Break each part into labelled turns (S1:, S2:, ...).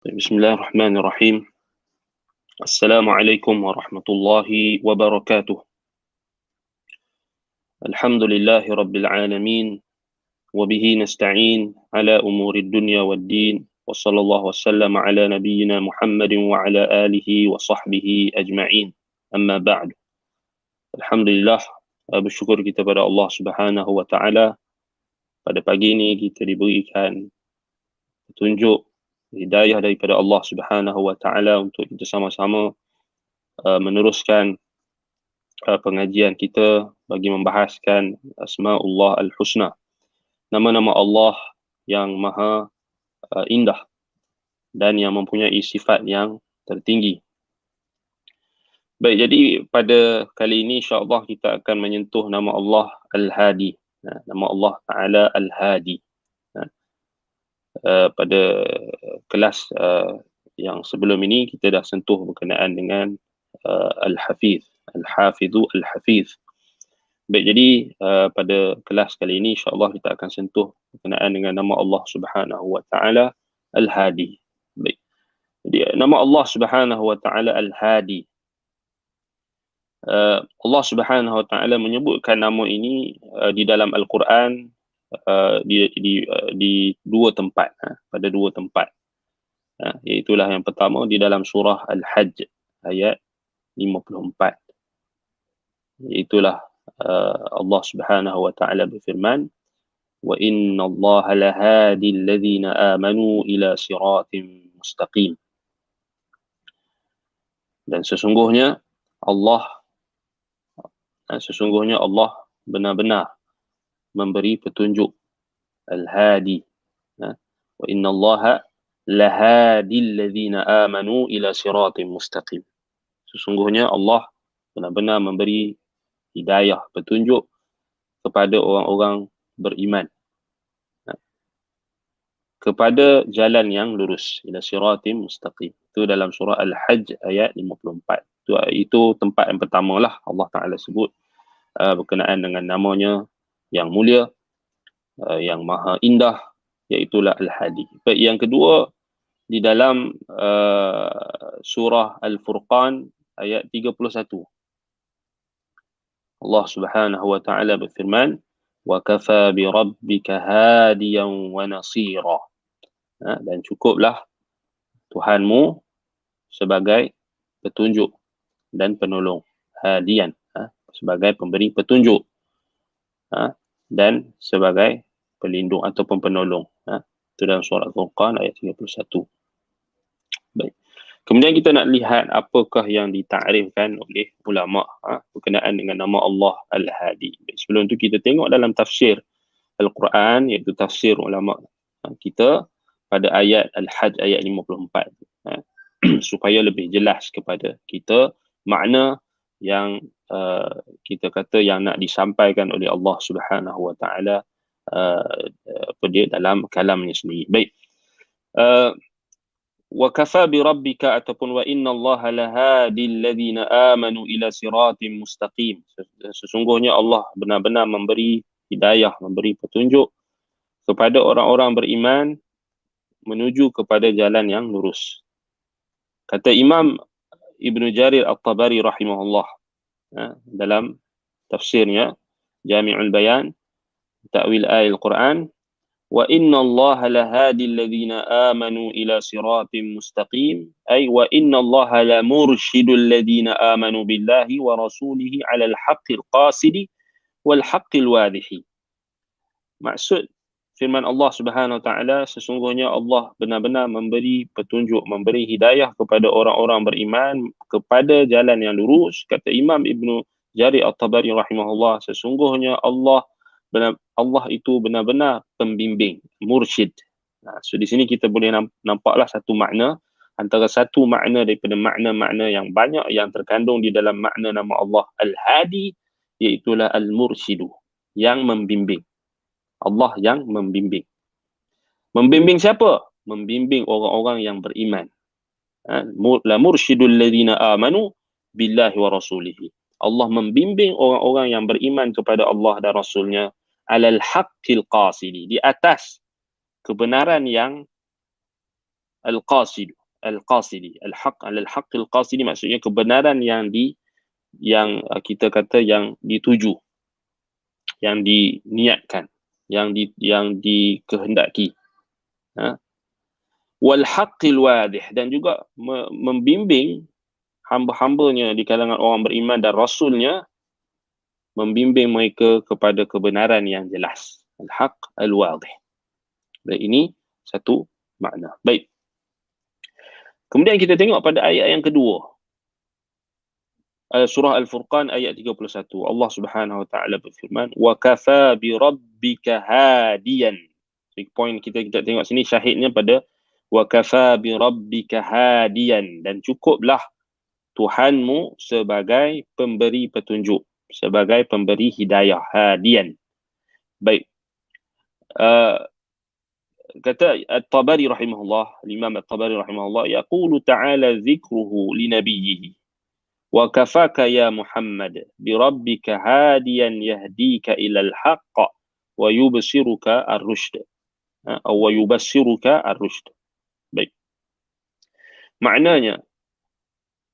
S1: Bismillahirrahmanirrahim. Assalamualaikum warahmatullahi wabarakatuh. Alhamdulillahi rabbil alamin. Wabihi nasta'in ala umurid dunya wad din. Wa sallallahu wasallam ala nabiyyina Muhammadin wa ala alihi wa sahbihi ajma'in. Amma ba'du. Alhamdulillah, bersyukur kita pada Allah Subhanahu wa taala. Pada pagi ini kita diberikan petunjuk hidayah daripada Allah Subhanahu wa taala untuk kita sama-sama meneruskan pengajian kita bagi membahaskan Asma'ullah Al-Husna, nama-nama Allah yang maha indah dan yang mempunyai sifat yang tertinggi. Baik, jadi pada kali ini insya-Allah kita akan menyentuh nama Allah Al-Hadi. Nama Allah Ta'ala Al-Hadi. Pada kelas yang sebelum ini kita dah sentuh berkenaan dengan Al-Hafiz, Al-Hafidhu Al-Hafiz. Baik, jadi pada kelas kali ini insya-Allah kita akan sentuh berkenaan dengan nama Allah Subhanahu wa taala Al-Hadi. Baik. Jadi nama Allah Subhanahu wa taala Al-Hadi. Allah Subhanahu wa taala menyebutkan nama ini di dalam Al-Quran di dua tempat, pada dua tempat. Iaitulah yang pertama di dalam surah Al-Hajj ayat 54. Iaitulah Allah Subhanahu wa taala berfirman, wa innallaha lahadil ladzina amanu ila siratim mustaqim. Dan sesungguhnya Allah benar-benar memberi petunjuk. Al-Hadi. Wa innallaha lahadil ladzina amanu ila siratim mustaqim. Sesungguhnya Allah benar-benar memberi hidayah, petunjuk kepada orang-orang beriman kepada jalan yang lurus, ila siratim mustaqim. Itu dalam surah Al-Hajj ayat 54. Itu tempat yang pertama lah Allah Ta'ala sebut berkenaan dengan namanya yang mulia, yang maha indah, iaitulah Al-Hadi. Yang kedua di dalam surah Al-Furqan ayat 31. Allah Subhanahu wa taala berfirman, wa kafa bi rabbika hadiyan wa nasira. Dan cukuplah Tuhanmu sebagai petunjuk dan penolong. Hadian, sebagai pemberi petunjuk, dan sebagai pelindung ataupun penolong. Itu dalam surah Al-Furqan ayat 31. Baik. Kemudian kita nak lihat apakah yang ditakrifkan oleh ulama berkenaan dengan nama Allah Al-Hadi. Sebelum tu kita tengok dalam tafsir Al-Quran, iaitu tafsir ulama kita pada ayat Al-Hajj ayat 54, supaya lebih jelas kepada kita makna yang kita kata yang nak disampaikan oleh Allah Subhanahu wa taala dalam kalamnya sendiri. Baik. Wa kafa bi rabbika ataupun wa innallaha lahadil ladzina amanu ila siratim mustaqim. Sesungguhnya Allah benar-benar memberi hidayah, memberi petunjuk kepada orang-orang beriman menuju kepada jalan yang lurus. Kata Imam Ibn Jarir At-Tabari rahimahullah dalam tafsirnya Jami'ul Bayan Ta'wil Ayat Al-Quran, wa inna allaha lahadi alladhina amanu ila siratim mustaqim, ay wa inna allaha la murshidul alladhina amanu billahi wa rasulihi ala al-haqqil qasidi wal haqqil wadihi. Maksud firman Allah Subhanahu wa taala, sesungguhnya Allah benar-benar memberi petunjuk, memberi hidayah kepada orang-orang beriman kepada jalan yang lurus. Kata Imam Ibn Jarir At-Tabari rahimahullah, sesungguhnya Allah itu benar-benar pembimbing, mursyid. So di sini kita boleh nampaklah satu makna antara satu makna daripada makna-makna yang banyak yang terkandung di dalam makna nama Allah Al-Hadi, iaitulah Al-Mursyidu, yang membimbing. Allah yang membimbing. Membimbing siapa? Membimbing orang-orang yang beriman. La mursyidul ladzina amanu billahi wa rasulihi. Allah membimbing orang-orang yang beriman kepada Allah dan Rasulnya alal haqqil qasidi, di atas kebenaran yang al-qasid, al-qasidi, al-haq al-haq al-qasidi maksudnya kebenaran yang kita kata yang dituju, yang diniatkan, yang dikehendaki. Wal haqqil wadih, dan juga membimbing hamba-hambanya di kalangan orang beriman dan rasulnya, membimbing mereka kepada kebenaran yang jelas. Al-haq al-wadih. Dan ini satu makna. Baik. Kemudian kita tengok pada ayat yang kedua. Surah Al-Furqan ayat 31. Allah Subhanahu wa taala berfirman, "Wa kafa bi rabbika hadiyan." Poin kita tengok sini syahidnya pada wa kafa bi rabbika hadiyan, dan cukuplah Tuhanmu sebagai pemberi petunjuk, sebagai pemberi hidayah, hadiyan. Baik. Kata At-Tabari rahimahullah, Imam At-Tabari rahimahullah, yaqulu ta'ala dzikruhu li nabiyhi wa kafaka ya Muhammad bi rabbika hadiyan yahdika ila al-haqq wa yubsiruka ar-rushd, atau wa yubassiruka ar-rushd. Baik. Maknanya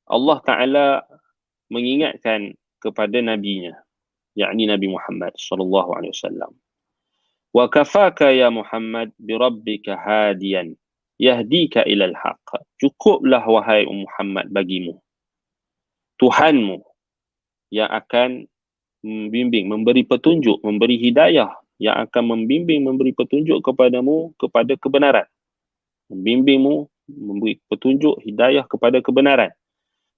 S1: Allah Ta'ala mengingatkan kepada nabinya, yakni Nabi Muhammad sallallahu alaihi wasallam, wa kafaka ya Muhammad bi rabbika hadiyan yahdika ila al-haqq, cukuplah wahai Muhammad bagimu Tuhanmu yang akan membimbing, memberi petunjuk, memberi hidayah, yang akan membimbing, memberi petunjuk kepadamu kepada kebenaran, membimbingmu, memberi petunjuk, hidayah kepada kebenaran.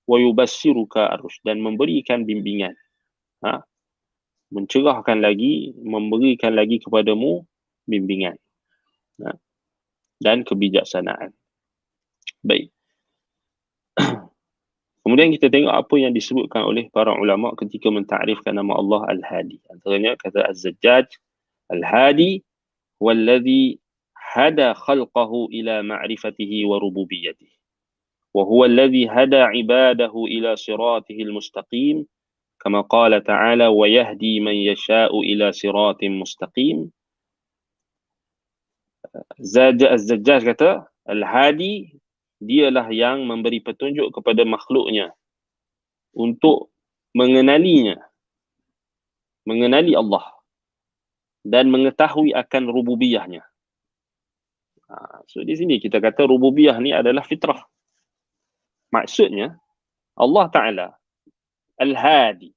S1: Wa yubassiruka ar-rusyd, dan memberikan bimbingan, mencerahkan lagi, memberikan lagi kepadamu bimbingan dan kebijaksanaan. Baik. Kemudian kita tengok apa yang disebutkan oleh para ulama ketika mentakrifkan nama Allah Al-Hadi. Antaranya kata Az-Zajjaj, Al-Hadi walladhi hada khalqahu ila ma'rifatihi wa rububiyyatihi. Wa huwa alladhi hada ibadahu ila siratihi al-mustaqim. Kama qala ta'ala wa yahdi man yasha'u ila siratin mustaqim. Az-Zajjaj kata, Al-Hadi dialah yang memberi petunjuk kepada makhluknya untuk mengenali Allah dan mengetahui akan rububiyahnya. So di sini kita kata rububiyah ni adalah fitrah. Maksudnya Allah Ta'ala Al-Hadi,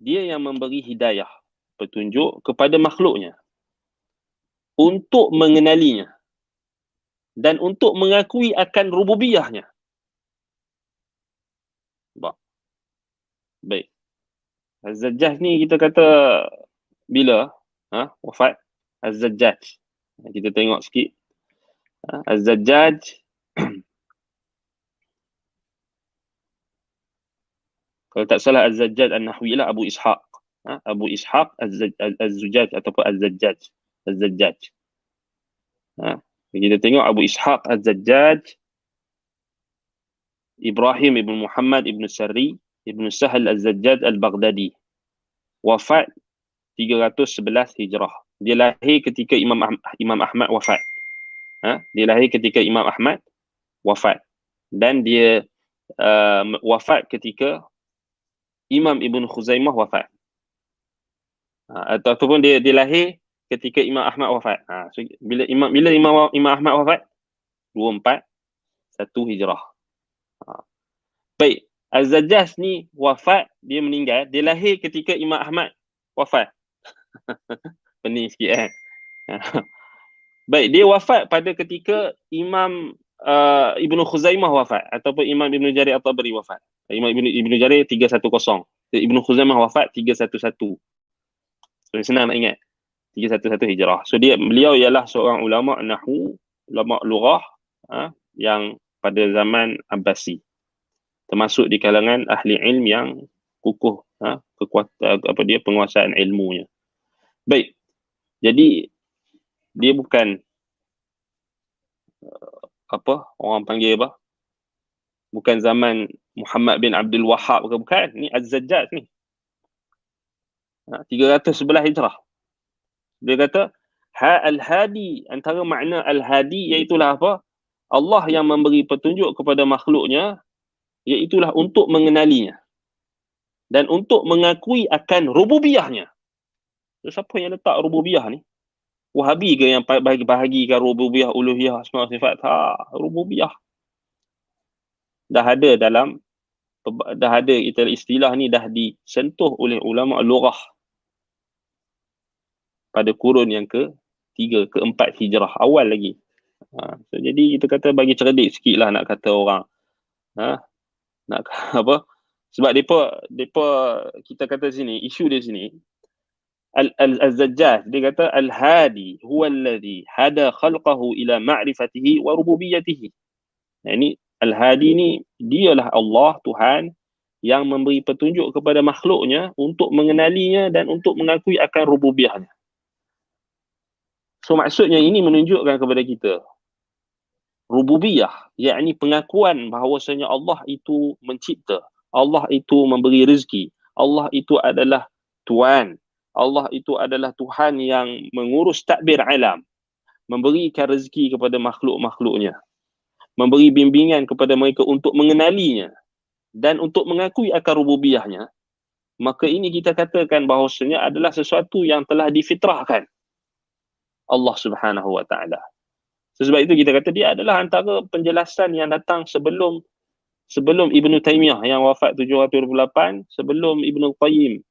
S1: dia yang memberi hidayah, petunjuk kepada makhluknya untuk mengenalinya dan untuk mengakui akan rububiyahnya. Baik. Az-Zajjaj ni kita kata bila wafat Az-Zajjaj. Kita tengok sikit. Az-Zajjaj kalau tak salah Az-Zajjaj An-Nahwi lah Abu Ishaq. Abu Ishaq Az-Zujjaj ataupun Az-Zajjaj. Az-Zajjaj. Kita tengok Abu Ishaq Az-Zajjaj, Ibrahim ibn Muhammad ibn Sarri ibn Sahal Az-Zajjaj Al-Baghdadi. Wafat 311 Hijrah. Dia lahir ketika Imam Ahmad wafat. Dia lahir ketika Imam Ahmad wafat. Dan dia wafat ketika Imam Ibn Khuzaimah wafat. Ataupun dia lahir ketika Imam Ahmad wafat. So bila Imam Ahmad wafat 241 Hijrah. Baik, Az-Zajjaj ni wafat, dia meninggal, dia lahir ketika Imam Ahmad wafat. Pening sikit Baik, dia wafat pada ketika Imam Ibn Khuzaimah wafat ataupun Imam Ibn Jarir At-Tabari wafat. Imam Ibn Jarir 310. Ibn Khuzaimah wafat 311. So senang nak ingat. 311 Hijrah. So beliau ialah seorang ulama nahwu, ulama lughah yang pada zaman Abbasi. Termasuk di kalangan ahli ilm yang kukuh kekuatan penguasaan ilmunya. Baik. Jadi dia bukan orang panggil bukan zaman Muhammad bin Abdul Wahhab ke, bukan. Ni Az-Zajjaj ni. 311 Hijrah. Dia kata Al-Hadi, antara makna Al-Hadi iaitulah apa? Allah yang memberi petunjuk kepada makhluknya, iaitulah untuk mengenalinya dan untuk mengakui akan rububiyahnya. So, siapa yang letak rububiyah ni? Wahabi ke yang bahagikan rububiyah, uluhiyah, asma wa sifat? Rububiyah. Dah ada istilah ni dah disentuh oleh ulama lughah pada kurun yang ke-3, ke-4 hijrah, awal lagi. So, jadi kita kata bagi cerdik sikit lah nak kata orang. Nak apa? Sebab depa kita kata sini, isu dia sini, Al-Zajjaj, dia kata Al-Hadi huwa alladhi hada khalqahu ila ma'rifatihi wa rububiyyatihi. Ini Al-Hadi ni, dialah Allah, Tuhan, yang memberi petunjuk kepada makhluknya untuk mengenalinya dan untuk mengakui akan rububiyahnya. So, maksudnya ini menunjukkan kepada kita rububiyah, yakni pengakuan bahawasanya Allah itu mencipta, Allah itu memberi rezeki, Allah itu adalah Tuhan, Allah itu adalah Tuhan yang mengurus tadbir alam, memberikan rezeki kepada makhluk-makhluknya, memberi bimbingan kepada mereka untuk mengenalinya dan untuk mengakui akan rububiyahnya. Maka ini kita katakan bahawasanya adalah sesuatu yang telah difitrahkan Allah Subhanahu wa ta'ala. Sebab itu kita kata dia adalah antara penjelasan yang datang sebelum Ibn Taymiyah yang wafat 728, sebelum Ibn Qayyim,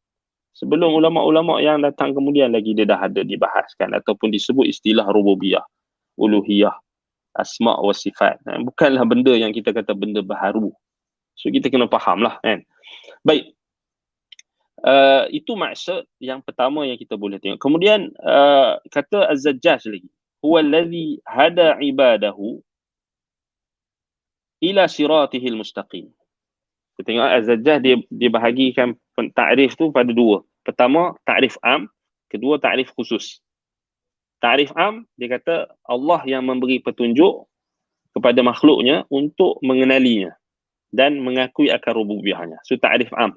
S1: sebelum ulama-ulama yang datang kemudian lagi, dia dah ada dibahaskan ataupun disebut istilah rububiyah, uluhiyah, asma wa sifat. Bukanlah benda yang kita kata benda baharu. So kita kena faham lah kan. Baik. Itu maksud yang pertama yang kita boleh tengok. Kemudian kata Az-Zajjaj lagi, huwa alladhi hada ibadahu ila siratihil mustaqim. Kita tengok Az-Zajjaj dia bahagikan takrif tu pada dua. Pertama, takrif am, kedua takrif khusus. Takrif am, dia kata Allah yang memberi petunjuk kepada makhluknya untuk mengenalinya dan mengakui akan rububiyahnya. So takrif am.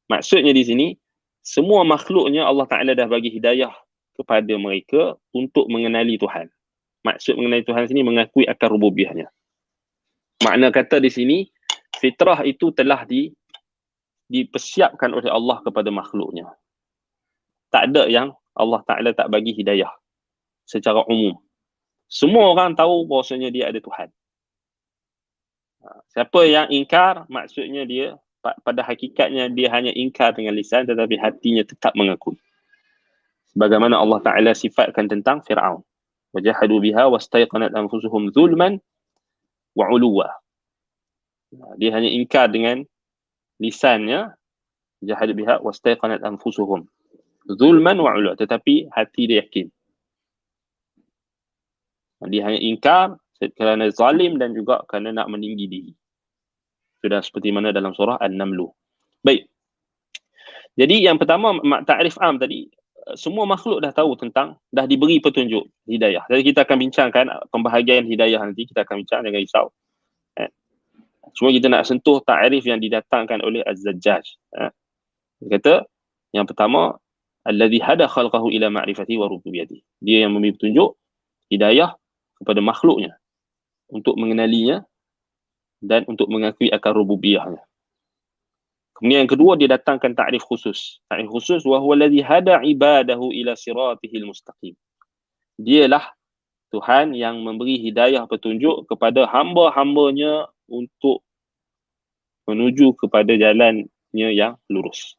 S1: Maksudnya di sini, semua makhluknya Allah Ta'ala dah bagi hidayah kepada mereka untuk mengenali Tuhan. Maksud mengenali Tuhan sini mengakui akan rububiyahnya. Makna kata di sini, fitrah itu telah dipersiapkan oleh Allah kepada makhluknya. Tak ada yang Allah Ta'ala tak bagi hidayah secara umum. Semua orang tahu bahawasanya dia ada Tuhan. Siapa yang ingkar, maksudnya dia pada hakikatnya dia hanya ingkar dengan lisan tetapi hatinya tetap mengakui. Sebagaimana Allah Ta'ala sifatkan tentang Fir'aun. Wajahadu biha wastaiqanat anfusuhum zulman wa uluwa. Dia hanya ingkar dengan lisannya, jahadu biha wastaiqanat anfusuhum zulman wa uluwa, tetapi hati dia yakin. Dia hanya ingkar kerana zalim dan juga kerana nak meninggi diri. Sudah seperti mana dalam surah An-Naml. Baik. Jadi yang pertama, takrif am tadi, semua makhluk dah tahu tentang, dah diberi petunjuk hidayah. Jadi kita akan bincangkan pembahagian hidayah nanti, kita akan bincang, jangan risau. Cuma kita nak sentuh takrif yang didatangkan oleh Az-Zajjaj. Dia kata, yang pertama, alladhi hada khalqahu ila ma'rifati wa rububiyyati. Dia yang memberi petunjuk hidayah kepada makhluknya untuk mengenalinya dan untuk mengakui akan rububiyahnya. Kemudian yang kedua, dia datangkan takrif khusus. Takrif khusus, wa huwa alladhi hada ibadahu ila siratihil mustaqim. Dialah Tuhan yang memberi hidayah petunjuk kepada hamba-hambanya untuk menuju kepada jalannya yang lurus.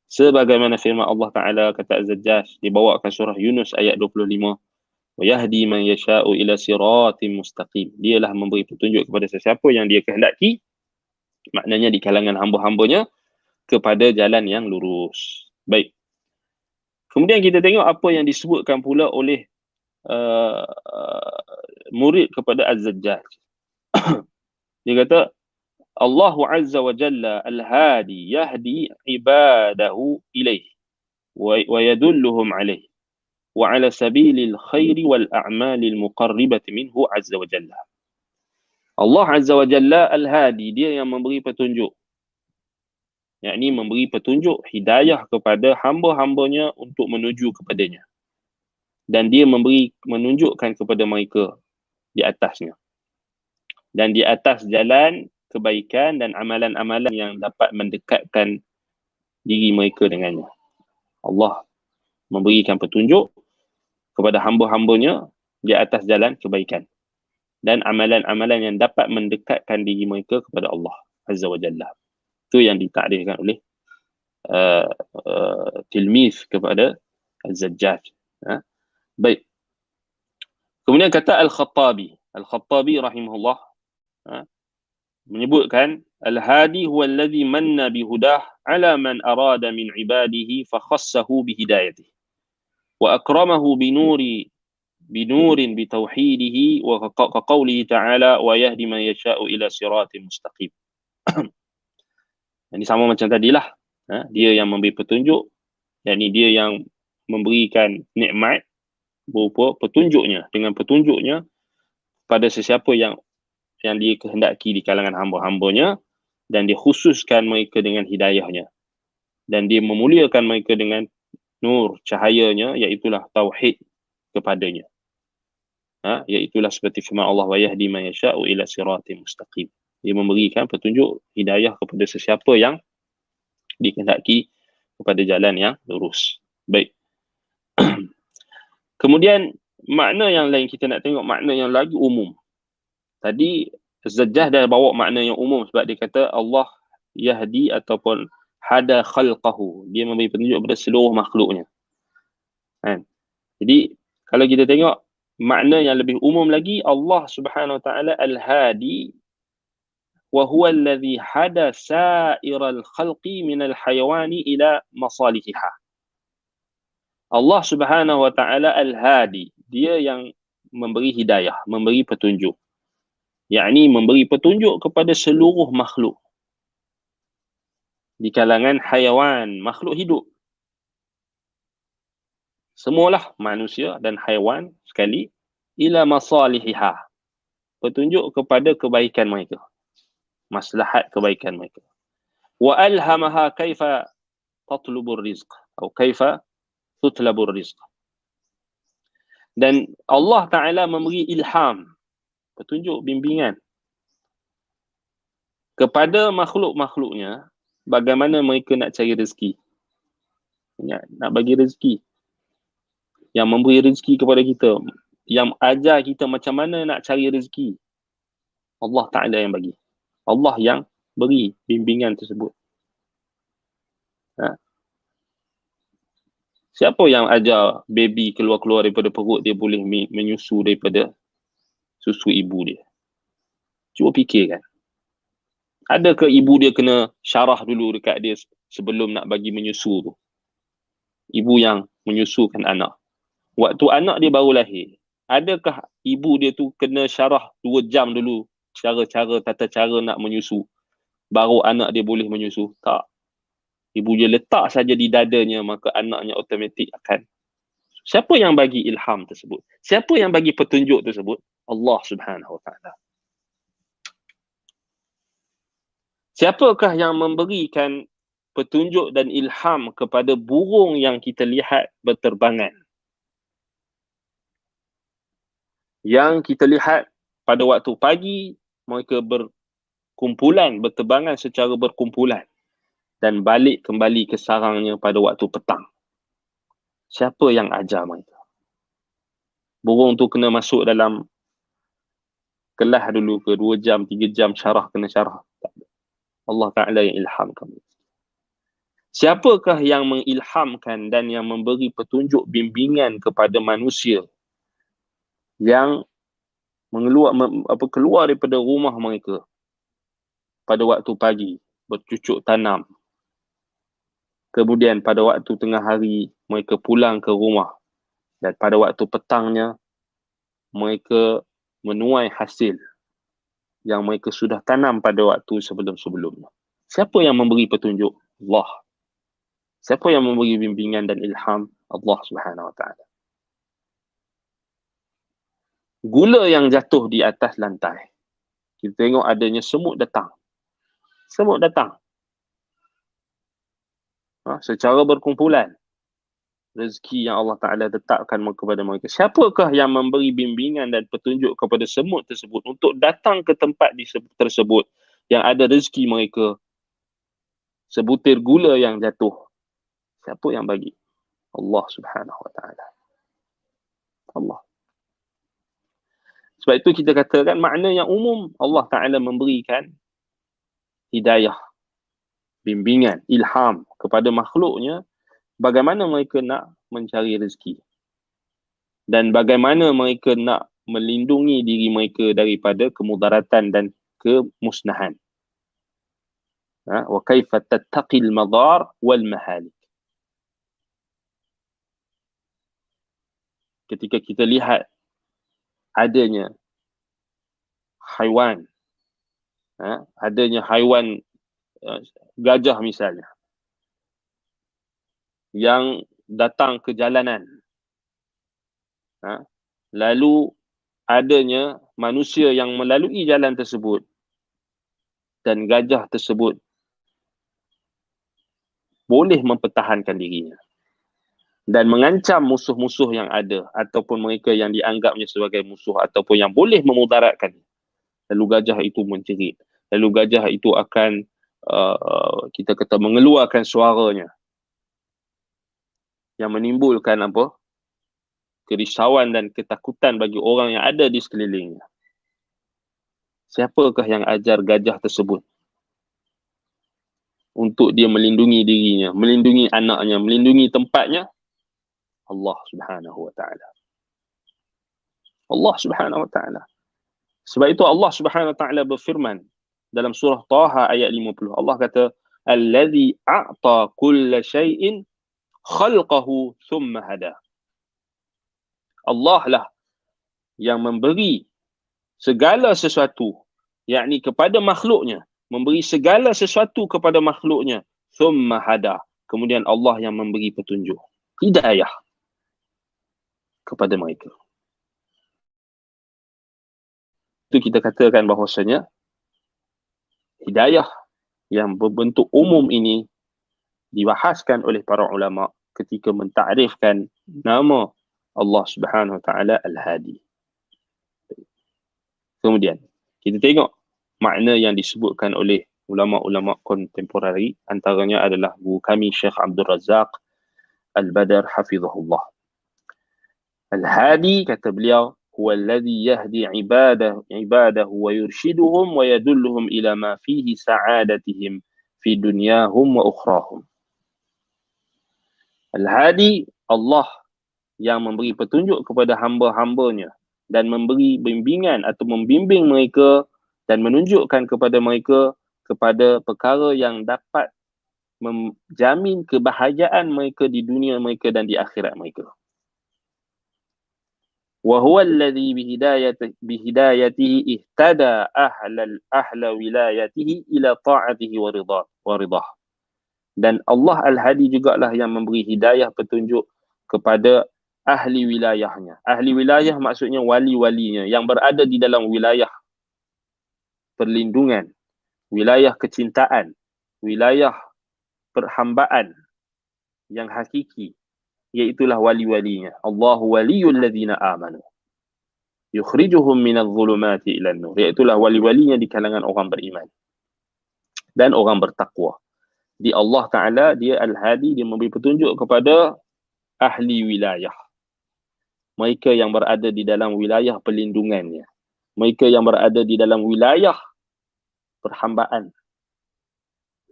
S1: Sebagaimana firman Allah Ta'ala, kata Az-Zajjaj, dibawakan surah Yunus ayat 25. Wa yahdi man yasha'u ila siratim mustaqim. Dialah memberi petunjuk kepada sesiapa yang dia kehendaki, maknanya di kalangan hamba-hambanya, kepada jalan yang lurus. Baik. Kemudian kita tengok apa yang disebutkan pula oleh murid kepada Az-Zajjaj. Dia kata, Allahu Azza wa Jalla al-hadi yahdi ibadahu ilaih wa yadulluhum alaih wa ala sabilil khairi wal a'malil muqarribati minhu Azza wa Jalla. Allah Azza wa Jalla al-hadi, dia yang memberi petunjuk, yakni memberi petunjuk hidayah kepada hamba-hambanya untuk menuju kepadanya, dan dia menunjukkan kepada mereka, di atasnya. Dan di atas jalan kebaikan dan amalan-amalan yang dapat mendekatkan diri mereka dengannya. Allah memberikan petunjuk kepada hamba-hambanya di atas jalan kebaikan dan amalan-amalan yang dapat mendekatkan diri mereka kepada Allah Azza wa Jalla. Itu yang ditakdirkan oleh tilmiz kepada Az-Zajjaj. Baik. Kemudian kata Al-Khattabi rahimahullah menyebutkan Al-Hadi huwa alladhi manna bihudah ala man arada min ibadihi fakhassahu bihidayatihi wa akramahu binurin bitauhidihi wa kaqawlihi ta'ala wa yahdi man yasha'u ila siratin mustaqim. Ini sama macam tadilah. Dia yang memberi petunjuk, yakni dia yang memberikan nikmat berupa petunjuknya, dengan petunjuknya pada sesiapa yang dia kehendaki di kalangan hamba-hambanya, dan dia khususkan mereka dengan hidayahnya, dan dia memuliakan mereka dengan nur cahayanya, iaitulah tauhid kepadanya. Iaitulah seperti firman Allah wa yahdi man yasha'u ila siratin mustaqim. Dia memberikan petunjuk hidayah kepada sesiapa yang dikehendaki kepada jalan yang lurus. Baik. Kemudian makna yang lain, kita nak tengok makna yang lagi umum. Tadi Zajjah dah bawa makna yang umum sebab dia kata Allah yahdi ataupun hada khalqahu. Dia memberi petunjuk kepada seluruh makhluknya. Jadi kalau kita tengok makna yang lebih umum lagi, Allah Subhanahu wa taala al-hadi wa huwa alladhi hada sa'iral khalqi minal hayawani ila masalihiha. Allah Subhanahu wa taala al-hadi, dia yang memberi hidayah, memberi petunjuk. Yakni memberi petunjuk kepada seluruh makhluk di kalangan hayawan, makhluk hidup. Semualah manusia dan haiwan sekali, ila masalihiha, petunjuk kepada kebaikan mereka, maslahat kebaikan mereka. Wa alhamaha kaifa tatlubur rizq atau kaifa tutlabur rizq. Dan Allah Ta'ala memberi ilham, petunjuk, bimbingan kepada makhluk-makhluknya bagaimana mereka nak cari rezeki. Nak bagi rezeki. Yang memberi rezeki kepada kita, yang ajar kita macam mana nak cari rezeki, Allah Ta'ala yang bagi. Allah yang beri bimbingan tersebut. Siapa yang ajar baby keluar-keluar daripada perut dia boleh menyusu daripada susu ibu dia? Cuba fikirkan. Adakah ibu dia kena syarah dulu dekat dia sebelum nak bagi menyusu tu? Ibu yang menyusukan anak. Waktu anak dia baru lahir, adakah ibu dia tu kena syarah 2 jam dulu cara-cara, tata cara nak menyusu, baru anak dia boleh menyusu? Tak. Ibu dia letak saja di dadanya, maka anaknya automatik akan. Siapa yang bagi ilham tersebut? Siapa yang bagi petunjuk tersebut? Allah Subhanahu wa taala. Siapakah yang memberikan petunjuk dan ilham kepada burung yang kita lihat berterbangan? Yang kita lihat pada waktu pagi, mereka berkumpulan, berterbangan secara berkumpulan dan balik kembali ke sarangnya pada waktu petang. Siapa yang ajar mereka? Burung tu kena masuk dalam kelas dulu ke 2 jam, 3 jam syarah, kena syarah? Tak ada. Allah Ta'ala yang ilhamkan. Siapakah yang mengilhamkan dan yang memberi petunjuk bimbingan kepada manusia yang keluar daripada rumah mereka pada waktu pagi, bercucuk tanam. Kemudian pada waktu tengah hari, mereka pulang ke rumah. Dan pada waktu petangnya, mereka menuai hasil yang mereka sudah tanam pada waktu sebelum-sebelumnya. Siapa yang memberi petunjuk? Allah. Siapa yang memberi bimbingan dan ilham? Allah Subhanahu wa taala. Gula yang jatuh di atas lantai, kita tengok adanya semut datang. Semut datang secara berkumpulan. rezeki yang Allah Ta'ala tetapkan kepada mereka. Siapakah yang memberi bimbingan dan petunjuk kepada semut tersebut untuk datang ke tempat tersebut yang ada rezeki mereka, sebutir gula yang jatuh? Siapa yang bagi? Allah Subhanahu Wa Ta'ala. Allah. Sebab itu kita katakan makna yang umum, Allah Ta'ala memberikan hidayah, bimbingan, ilham kepada makhluknya bagaimana mereka nak mencari rezeki dan bagaimana mereka nak melindungi diri mereka daripada kemudaratan dan kemusnahan. Wa kaifa tattaqil madar wal mahalik. Ketika kita lihat adanya haiwan, gajah misalnya, yang datang ke jalanan, lalu adanya manusia yang melalui jalan tersebut dan gajah tersebut boleh mempertahankan dirinya dan mengancam musuh-musuh yang ada ataupun mereka yang dianggapnya sebagai musuh ataupun yang boleh memudaratkan. Lalu gajah itu menjerit. Lalu gajah itu akan kita kata mengeluarkan suaranya yang menimbulkan apa? Kerisauan dan ketakutan bagi orang yang ada di sekelilingnya. Siapakah yang ajar gajah tersebut untuk dia melindungi dirinya, melindungi anaknya, melindungi tempatnya? Allah Subhanahu Wa Ta'ala. Allah Subhanahu Wa Ta'ala. Sebab itu Allah Subhanahu Wa Ta'ala berfirman dalam surah Taha ayat 50. Allah kata, "Allazi a'ta kulla syai'in khalqahu thumma hada." Allah lah yang memberi segala sesuatu, yakni kepada makhluknya, memberi segala sesuatu kepada makhluknya, thumma hada. Kemudian Allah yang memberi petunjuk, hidayah kepada mereka. Itu kita katakan bahawasanya hidayah yang berbentuk umum ini dibahaskan oleh para ulama ketika mentakrifkan nama Allah Subhanahu Wa Ta'ala Al-Hadi. Kemudian kita tengok makna yang disebutkan oleh ulama-ulama kontemporari, antaranya adalah guru kami Syekh Abdul Razak Al-Badar hafizahullah. Al-Hadi, kata beliau, huwa alladhi yahdi ibadahu wa yurshiduhum wa yadulluhum ila ma fihi sa'adatihim fi dunyahum wa ukhrahum. Al-Hadi, Allah yang memberi petunjuk kepada hamba-hambanya dan memberi bimbingan atau membimbing mereka dan menunjukkan kepada mereka kepada perkara yang dapat menjamin kebahagiaan mereka di dunia mereka dan di akhirat mereka. Wa huwa alladhi bihidayatihi ihtada ahla wilayatihi ila ta'atihi wa ridah. Dan Allah Al-Hadi jugalah yang memberi hidayah petunjuk kepada ahli wilayahnya. Ahli wilayah maksudnya wali-walinya yang berada di dalam wilayah perlindungan, wilayah kecintaan, wilayah perhambaan yang hakiki, iaitulah wali-walinya. Allahu waliyul ladzina amanu yukhrijuhum minadh dhulumati ilan nur. Iaitulah wali-walinya di kalangan orang beriman dan orang bertakwa. Di Allah Ta'ala, dia Al-Hadi, dia memberi petunjuk kepada ahli wilayah. Mereka yang berada di dalam wilayah perlindungannya. Mereka yang berada di dalam wilayah perhambaan.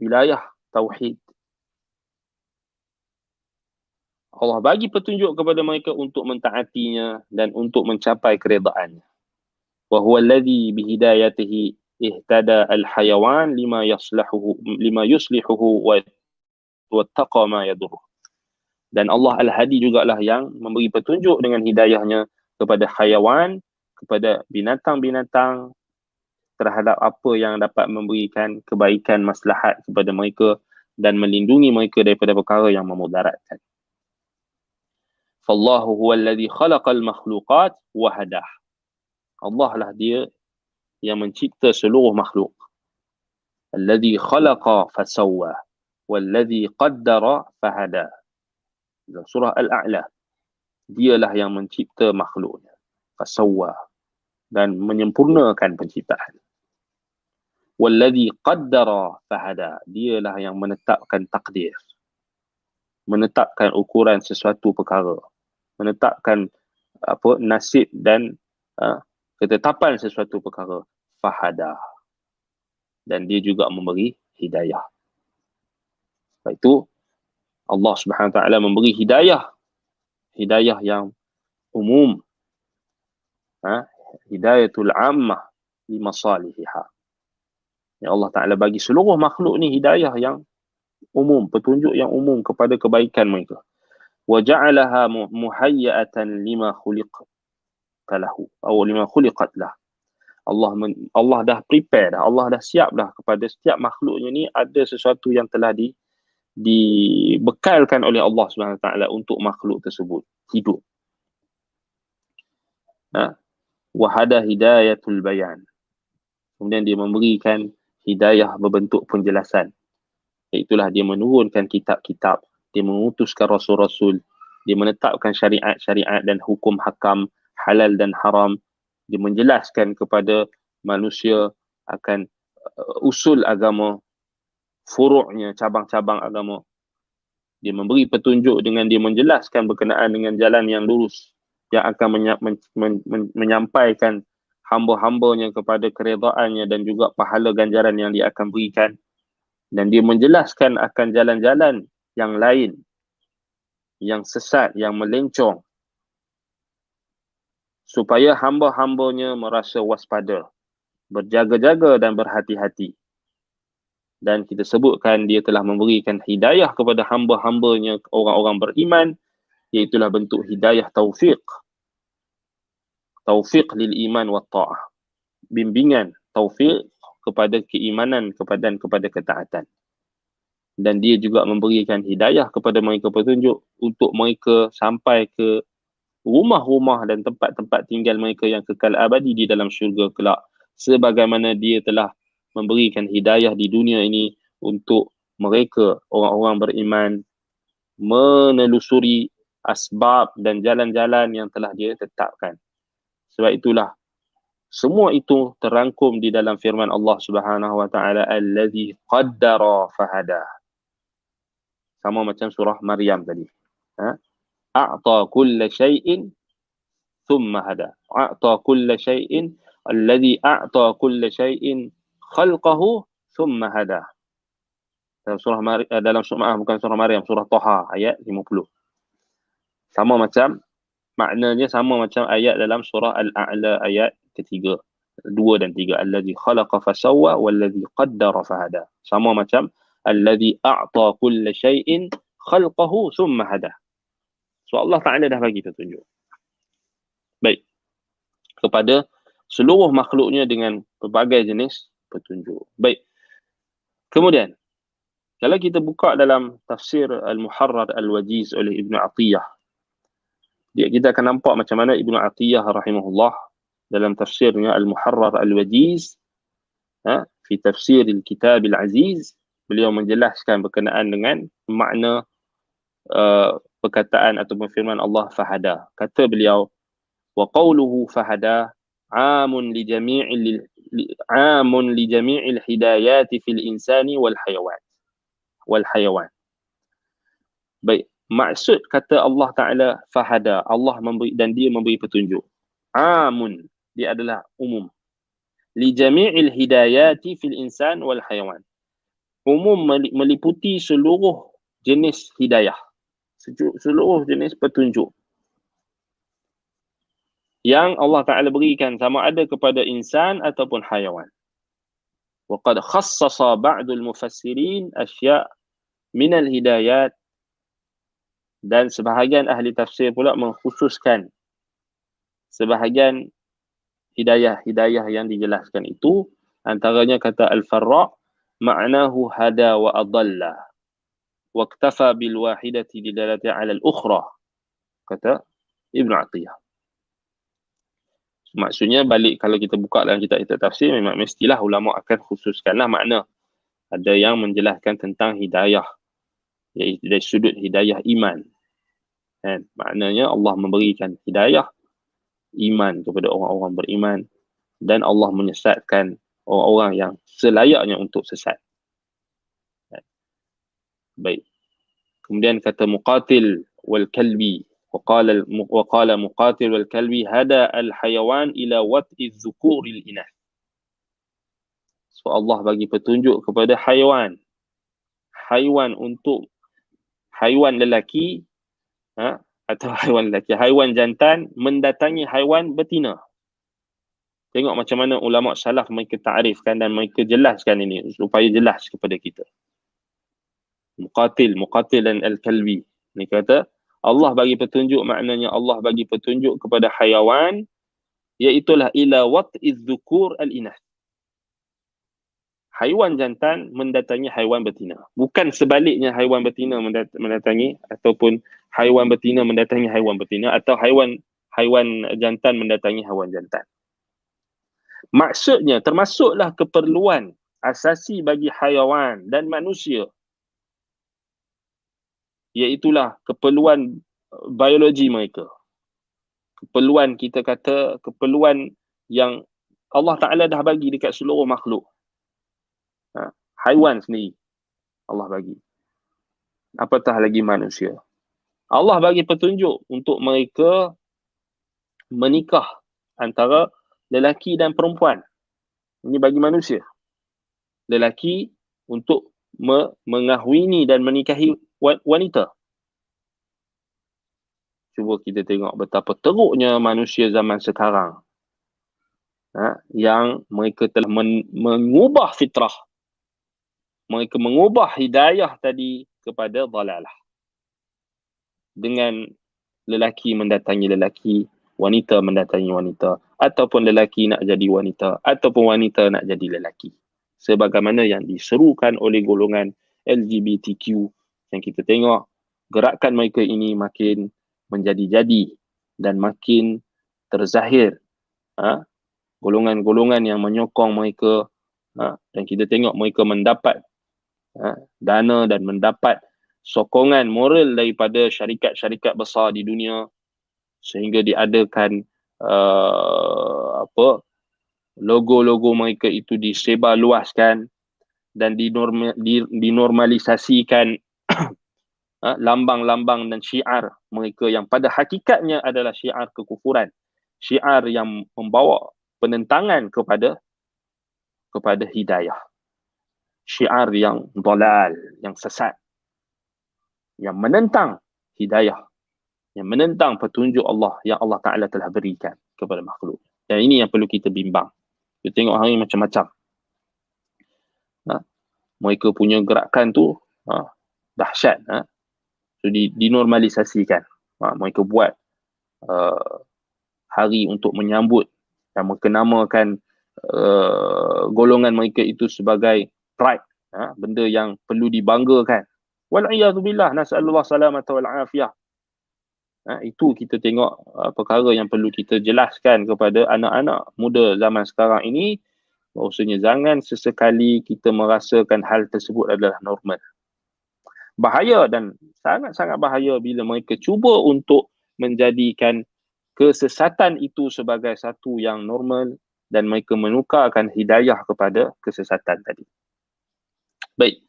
S1: Wilayah tauhid. Allah bagi petunjuk kepada mereka untuk mentaatinya dan untuk mencapai keredaannya. Wa huwa alladhi bihidayatihi ihtada al-hayawan lima yuslihuhu wa taqa ma yadurruh. Dan Allah Al-Hadi jugalah yang memberi petunjuk dengan hidayahnya kepada hayawan, kepada binatang-binatang terhadap apa yang dapat memberikan kebaikan maslahat kepada mereka dan melindungi mereka daripada perkara yang memudaratkan. Fallahu huwa alladhi khalaqal makhluqat wa hadah. Allah lah dia yang mencipta seluruh makhluk. Alladhi khalaqa fasawwa walladhi qaddara fahada. Surah Al-A'la. Dialah yang mencipta makhluknya. Fasawwa. Dan menyempurnakan penciptaan. Walladhi qaddara fahada. Dialah yang menetapkan takdir. Menetapkan ukuran sesuatu perkara. Menetapkan nasib dan ketetapan sesuatu perkara. Fahada. Dan dia juga memberi hidayah. Sebab itu Allah Subhanahu Wa Taala memberi hidayah. Hidayah yang umum. Hidayatul ammah li masalihiha. Ya Allah Ta'ala bagi seluruh makhluk ni hidayah yang umum, petunjuk yang umum kepada kebaikan mereka. Wa ja'alaha muhayyatan lima khuliqat lahu atau lima khuliqat lah. Allah dah prepare dah, Allah dah siap dah kepada setiap makhluknya ni ada sesuatu yang telah dibekalkan oleh Allah Subhanahu Taala untuk makhluk tersebut hidup. Wa hada hidayatul bayan. Kemudian dia memberikan hidayah berbentuk penjelasan. Itulah dia menurunkan kitab-kitab, dia mengutuskan rasul-rasul, dia menetapkan syariat-syariat dan hukum hakam halal dan haram, dia menjelaskan kepada manusia akan usul agama, furuknya, cabang-cabang agama. Dia memberi petunjuk dengan dia menjelaskan berkenaan dengan jalan yang lurus yang akan menyampaikan hamba-hambanya kepada keredaannya dan juga pahala ganjaran yang dia akan berikan. Dan dia menjelaskan akan jalan-jalan yang lain, yang sesat, yang melencong, supaya hamba-hambanya merasa waspada, berjaga-jaga dan berhati-hati. Dan kita sebutkan dia telah memberikan hidayah kepada hamba-hambanya, orang-orang beriman, iaitulah bentuk hidayah taufiq. Taufiq lil iman wa ta'ah. Bimbingan, taufiq kepada keimanan kepada ketaatan. Dan dia juga memberikan hidayah kepada mereka petunjuk untuk mereka sampai ke rumah-rumah dan tempat-tempat tinggal mereka yang kekal abadi di dalam syurga kelak. Sebagaimana dia telah memberikan hidayah di dunia ini untuk mereka, orang-orang beriman, menelusuri asbab dan jalan-jalan yang telah dia tetapkan. Sebab itulah semua itu terangkum di dalam firman Allah Subhanahu Wa Taala, allazi qaddara fahada. Sama macam surah Maryam tadi. A'ta kulla syai'in thumma hada. A'ta kulla syai'in allazi a'ta kulla syai'in khalqahu thumma hada. Dalam surah bukan surah Maryam, surah Taha ayat 50. Sama macam maknanya sama macam ayat dalam surah Al-A'la ayat ketiga, 2 dan 3. Allazi khalaqa fasawwa wallazi qaddara fahada. Sama macam allazi a'ta kulla syai'in khalqahu thumma hada. So Allah Ta'ala dah bagi petunjuk. Baik. Kepada seluruh makhluknya dengan pelbagai jenis petunjuk. Baik. Kemudian kalau kita buka dalam tafsir Al-Muharrar Al-Wajiz oleh Ibn Atiyah, kita akan nampak macam mana Ibn Atiyah rahimahullah dalam tafsirnya Al-Muharrar Al-Wajiz fi tafsir Al-Kitab Al-Aziz, beliau menjelaskan berkenaan dengan makna perkataan ataupun firman Allah fahada. Kata beliau, wa qawluhu fahada amun li jami'il hidayati fil insani wal hayawan. Baik, maksud kata Allah Ta'ala fahada, Allah memberi dan dia memberi petunjuk. Amun, dia adalah umum. Li jami'il hidayati fil insan wal hayawan. Umum meliputi seluruh jenis hidayah, seluruh jenis petunjuk yang Allah Ta'ala berikan, sama ada kepada insan ataupun hayawan. Wa qad khassasa ba'dul mufassirin asya' minal hidayat, dan sebahagian ahli tafsir pula mengkhususkan sebahagian hidayah-hidayah yang dijelaskan itu. Antaranya kata Al-Farra, ma'nahu hada wa adalla wa iktafa bil wahidati dilalati 'ala al-ukhra, kata Ibn Atiyah. Maksudnya balik, kalau kita buka dalam kitab-kitab tafsir, memang mestilah ulama akan khususkanlah makna. Ada yang menjelaskan tentang hidayah, iaitu dari sudut hidayah iman. Kan? Maknanya Allah memberikan hidayah, iman kepada orang-orang beriman, dan Allah menyesatkan orang-orang yang selayaknya untuk sesat. Baik. Kemudian kata Muqatil wal Kalbi, وقال مقاتل والكلبي هدى الحيوان إلى وطء الذكور الإناث. So Allah bagi petunjuk kepada haiwan untuk haiwan lelaki, atau haiwan lelaki, haiwan jantan mendatangi haiwan betina. Tengok macam mana ulama salaf mereka ta'rifkan dan mereka jelaskan ini supaya jelas kepada kita. Muqatil dan Al-Kalbi ni kata Allah bagi petunjuk, maknanya Allah bagi petunjuk kepada haiwan, iaitulah ila wat'iz dhukur al-inath. Haiwan jantan mendatangi haiwan betina. Bukan sebaliknya haiwan betina mendatangi, ataupun haiwan betina mendatangi haiwan betina, atau haiwan jantan mendatangi haiwan jantan. Maksudnya termasuklah keperluan asasi bagi haiwan dan manusia, iaitulah keperluan biologi mereka. Keperluan, kita kata keperluan yang Allah Ta'ala dah bagi dekat seluruh makhluk. Haiwan sendiri Allah bagi, apatah lagi manusia. Allah bagi petunjuk untuk mereka menikah antara lelaki dan perempuan. Ini bagi manusia. Lelaki untuk mengahwini dan menikahi wanita. Cuba kita tengok betapa teruknya manusia zaman sekarang, yang mereka telah mengubah fitrah. Mereka mengubah hidayah tadi kepada dhalalah. Dengan lelaki mendatangi lelaki, wanita mendatangi wanita, ataupun lelaki nak jadi wanita, ataupun wanita nak jadi lelaki. Sebagaimana yang diserukan oleh golongan LGBTQ, yang kita tengok gerakan mereka ini makin menjadi-jadi dan makin terzahir. Golongan-golongan yang menyokong mereka, dan kita tengok mereka mendapat dana dan mendapat sokongan moral daripada syarikat-syarikat besar di dunia, sehingga diadakan logo-logo mereka itu disebar luaskan dan dinormalisasikan lambang-lambang dan syiar mereka yang pada hakikatnya adalah syiar kekufuran, syiar yang membawa penentangan kepada hidayah, syiar yang dalal, yang sesat, yang menentang hidayah, yang menentang petunjuk Allah yang Allah Ta'ala telah berikan kepada makhluk. Dan ini yang perlu kita bimbang. Kita tengok hari macam-macam. Mereka punya gerakan tu dahsyat. So dinormalisasikan. Mereka buat hari untuk menyambut, dan mereka namakan golongan mereka itu sebagai pride, benda yang perlu dibanggakan. Wal'iyadzubillah, nas'alullah salamata wal'afiyah. Itu kita tengok perkara yang perlu kita jelaskan kepada anak-anak muda zaman sekarang ini, bahawasanya jangan sesekali kita merasakan hal tersebut adalah normal. Bahaya, dan sangat-sangat bahaya bila mereka cuba untuk menjadikan kesesatan itu sebagai satu yang normal, dan mereka menukarkan hidayah kepada kesesatan tadi. Baik,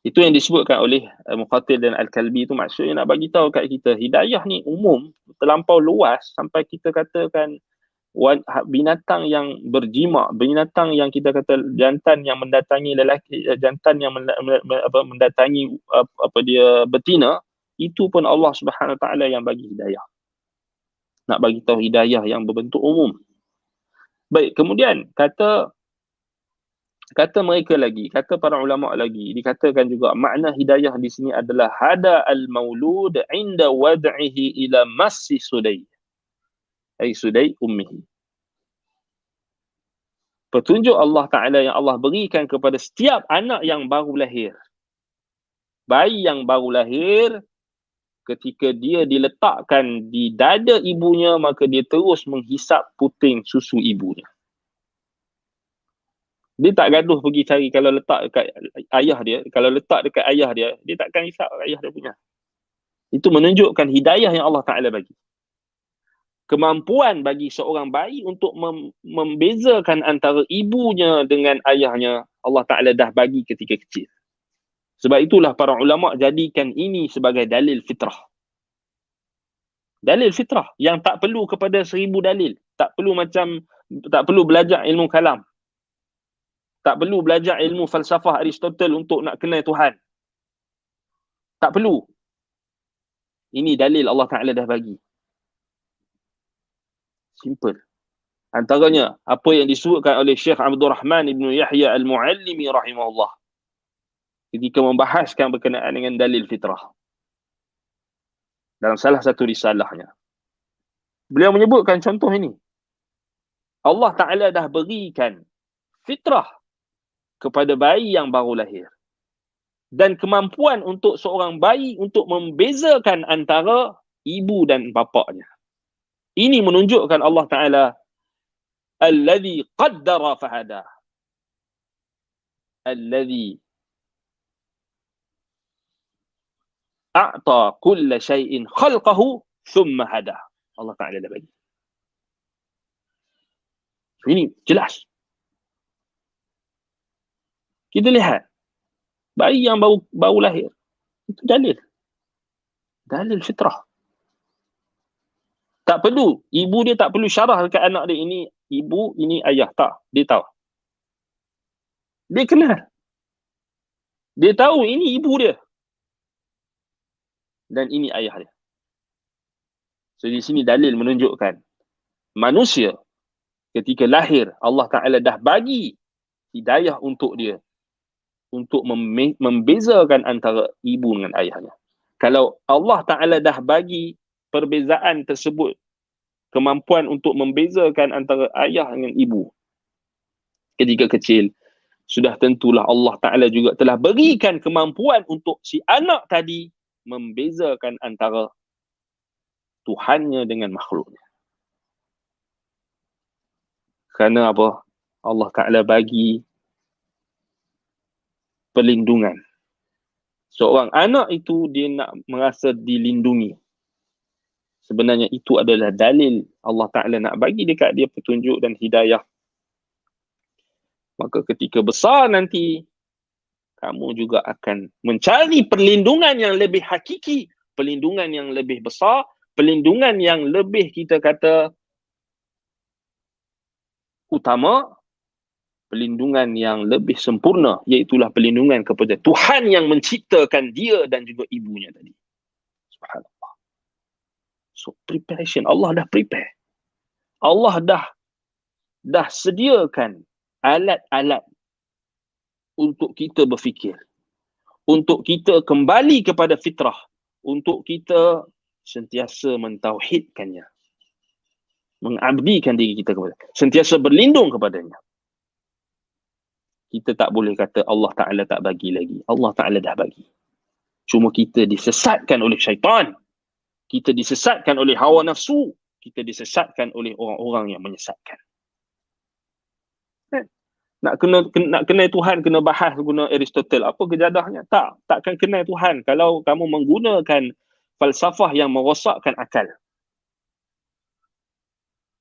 S1: itu yang disebutkan oleh Muqatil dan Al-Kalbi itu, maksudnya nak bagi tahu kat kita hidayah ni umum, terlampau luas sampai kita katakan binatang yang berjima, binatang yang kita kata jantan yang mendatangi lelaki, jantan yang mendatangi betina, itu pun Allah Subhanahu Wa Taala yang bagi hidayah. Nak bagi tahu hidayah yang berbentuk umum. Baik, kemudian kata mereka lagi, kata para ulama lagi, dikatakan juga makna hidayah di sini adalah hada al-maulud inda wad'ihi ila massi sudai, ay sudai ummihi. Petunjuk Allah Ta'ala yang Allah berikan kepada setiap anak yang baru lahir. Bayi yang baru lahir, ketika dia diletakkan di dada ibunya, maka dia terus menghisap puting susu ibunya. Dia tak gaduh pergi cari, kalau letak dekat ayah dia, kalau letak dekat ayah dia, dia takkan hisap ayah dia punya. Itu menunjukkan hidayah yang Allah Ta'ala bagi. Kemampuan bagi seorang bayi untuk membezakan antara ibunya dengan ayahnya, Allah Ta'ala dah bagi ketika kecil. Sebab itulah para ulama' jadikan ini sebagai dalil fitrah. Dalil fitrah yang tak perlu kepada 1000 dalil. Tak perlu belajar ilmu kalam. Tak perlu belajar ilmu falsafah Aristotle untuk nak kenal Tuhan. Tak perlu. Ini dalil Allah Ta'ala dah bagi. Simple. Antaranya, apa yang disebutkan oleh Syekh Abdul Rahman ibn Yahya al-Muallimi rahimahullah ketika membahaskan berkenaan dengan dalil fitrah. Dalam salah satu risalahnya. Beliau menyebutkan contoh ini. Allah Ta'ala dah berikan fitrah kepada bayi yang baru lahir. Dan kemampuan untuk seorang bayi untuk membezakan antara ibu dan bapaknya. Ini menunjukkan Allah Ta'ala alladhi qaddara fahada. Alladhi a'ta kulla syai'in khalqahu thumma hada. Allah Ta'ala dah bagi. Ini jelas. Kita lihat. Bayi yang baru lahir. Itu dalil. Dalil fitrah. Tak perlu. Ibu dia tak perlu syarah dekat anak dia. Ini ibu, ini ayah. Tak. Dia tahu. Dia kenal. Dia tahu ini ibu dia. Dan ini ayah dia. So di sini dalil menunjukkan manusia ketika lahir Allah Ta'ala dah bagi hidayah untuk dia untuk membezakan antara ibu dengan ayahnya. Kalau Allah Ta'ala dah bagi perbezaan tersebut, kemampuan untuk membezakan antara ayah dengan ibu ketika kecil, sudah tentulah Allah Ta'ala juga telah berikan kemampuan untuk si anak tadi membezakan antara Tuhannya dengan makhluknya. Kerana apa? Allah Ta'ala bagi perlindungan. Seorang anak itu dia nak merasa dilindungi. Sebenarnya itu adalah dalil Allah Ta'ala nak bagi dekat dia petunjuk dan hidayah. Maka ketika besar nanti, kamu juga akan mencari perlindungan yang lebih hakiki, perlindungan yang lebih besar, perlindungan yang lebih kita kata utama, perlindungan yang lebih sempurna, iaitulah perlindungan kepada Tuhan yang menciptakan dia dan juga ibunya tadi. Subhanallah. So preparation, Allah dah prepare. Allah dah sediakan alat-alat untuk kita berfikir, untuk kita kembali kepada fitrah, untuk kita sentiasa mentauhidkannya, mengabdikan diri kita kepada, sentiasa berlindung kepadanya. Kita tak boleh kata Allah Ta'ala tak bagi lagi. Allah Ta'ala dah bagi. Cuma kita disesatkan oleh syaitan. Kita disesatkan oleh hawa nafsu. Kita disesatkan oleh orang-orang yang menyesatkan. Nak kenal Tuhan, kena bahas guna Aristotle. Apa kejadahnya? Takkan kenal Tuhan kalau kamu menggunakan falsafah yang merosakkan akal.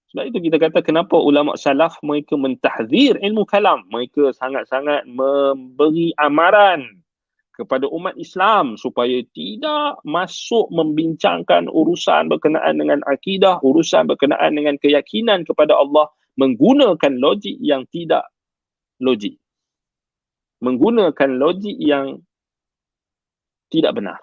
S1: Sebab itu kita kata kenapa ulama salaf mereka mentahzir ilmu kalam. Mereka sangat-sangat memberi amaran kepada umat Islam supaya tidak masuk membincangkan urusan berkenaan dengan akidah, urusan berkenaan dengan keyakinan kepada Allah menggunakan logik yang tidak logik. Menggunakan logik yang tidak benar.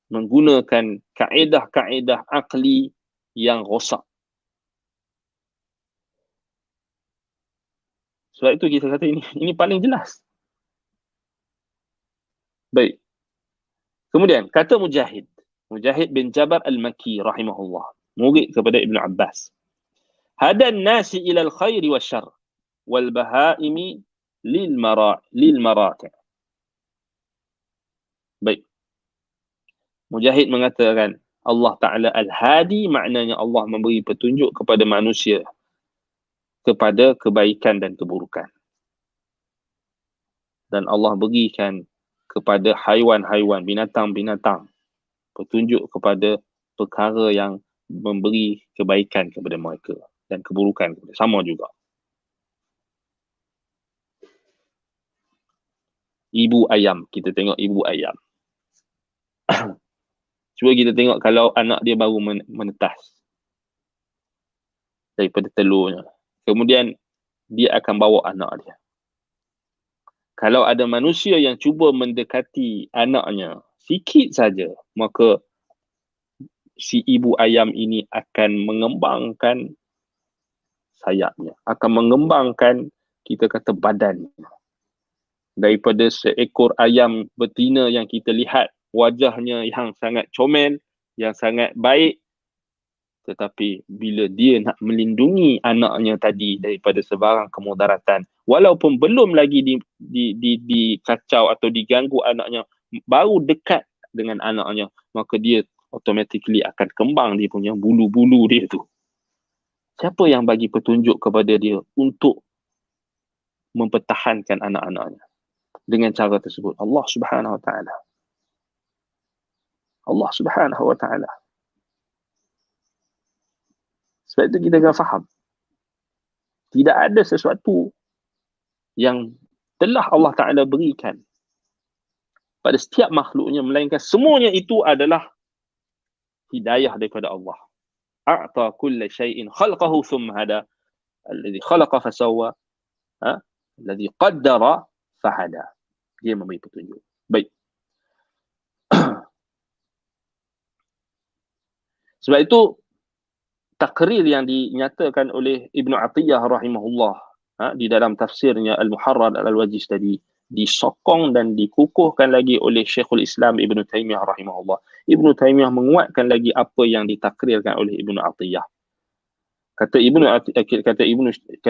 S1: Menggunakan kaedah-kaedah akli yang rosak. Sebab itu kita kata ini paling jelas. Baik. Kemudian kata Mujahid bin Jabr al-Makki rahimahullah, murid kepada Ibn Abbas. Hadan nasi ila al-khair wa syarr wal bahaimi lil marati'. Baik. Mujahid mengatakan Allah Ta'ala Al-Hadi maknanya Allah memberi petunjuk kepada manusia kepada kebaikan dan keburukan. Dan Allah berikan kepada haiwan-haiwan, binatang-binatang. Petunjuk kepada perkara yang memberi kebaikan kepada mereka dan keburukan kepada sama juga. Ibu ayam, kita tengok ibu ayam. Cuba kita tengok kalau anak dia baru menetas daripada telurnya. Kemudian dia akan bawa anak dia. Kalau ada manusia yang cuba mendekati anaknya sikit saja, maka si ibu ayam ini akan mengembangkan sayapnya, akan mengembangkan, kita kata, badannya. Daripada seekor ayam betina yang kita lihat wajahnya yang sangat comel, yang sangat baik, tetapi bila dia nak melindungi anaknya tadi daripada sebarang kemudaratan, walaupun belum lagi dikacau atau diganggu anaknya, baru dekat dengan anaknya, maka dia automatically akan kembang dia punya bulu-bulu dia tu. Siapa yang bagi petunjuk kepada dia untuk mempertahankan anak-anaknya dengan cara tersebut? Allah Subhanahu Wa Taala. Allah Subhanahu Wa Taala. Sebab itu kita kena faham, tidak ada sesuatu yang telah Allah Ta'ala berikan pada setiap makhluknya, melainkan semuanya itu adalah hidayah daripada Allah. A'ta kulla syai'in khalqahu thumma hada, alladhi khalaqa fasawwa, alladhi qaddara fahada. Dia memberi petunjuk. Baik. Sebab itu takrir yang dinyatakan oleh Ibn Atiyah rahimahullah di dalam tafsirnya Al-Muharrar Al-Wajiz tadi, disokong dan dikukuhkan lagi oleh Syekhul Islam Ibn Taymiyah rahimahullah. Ibn Taymiyah menguatkan lagi apa yang ditakrirkan oleh Ibn Atiyah. Kata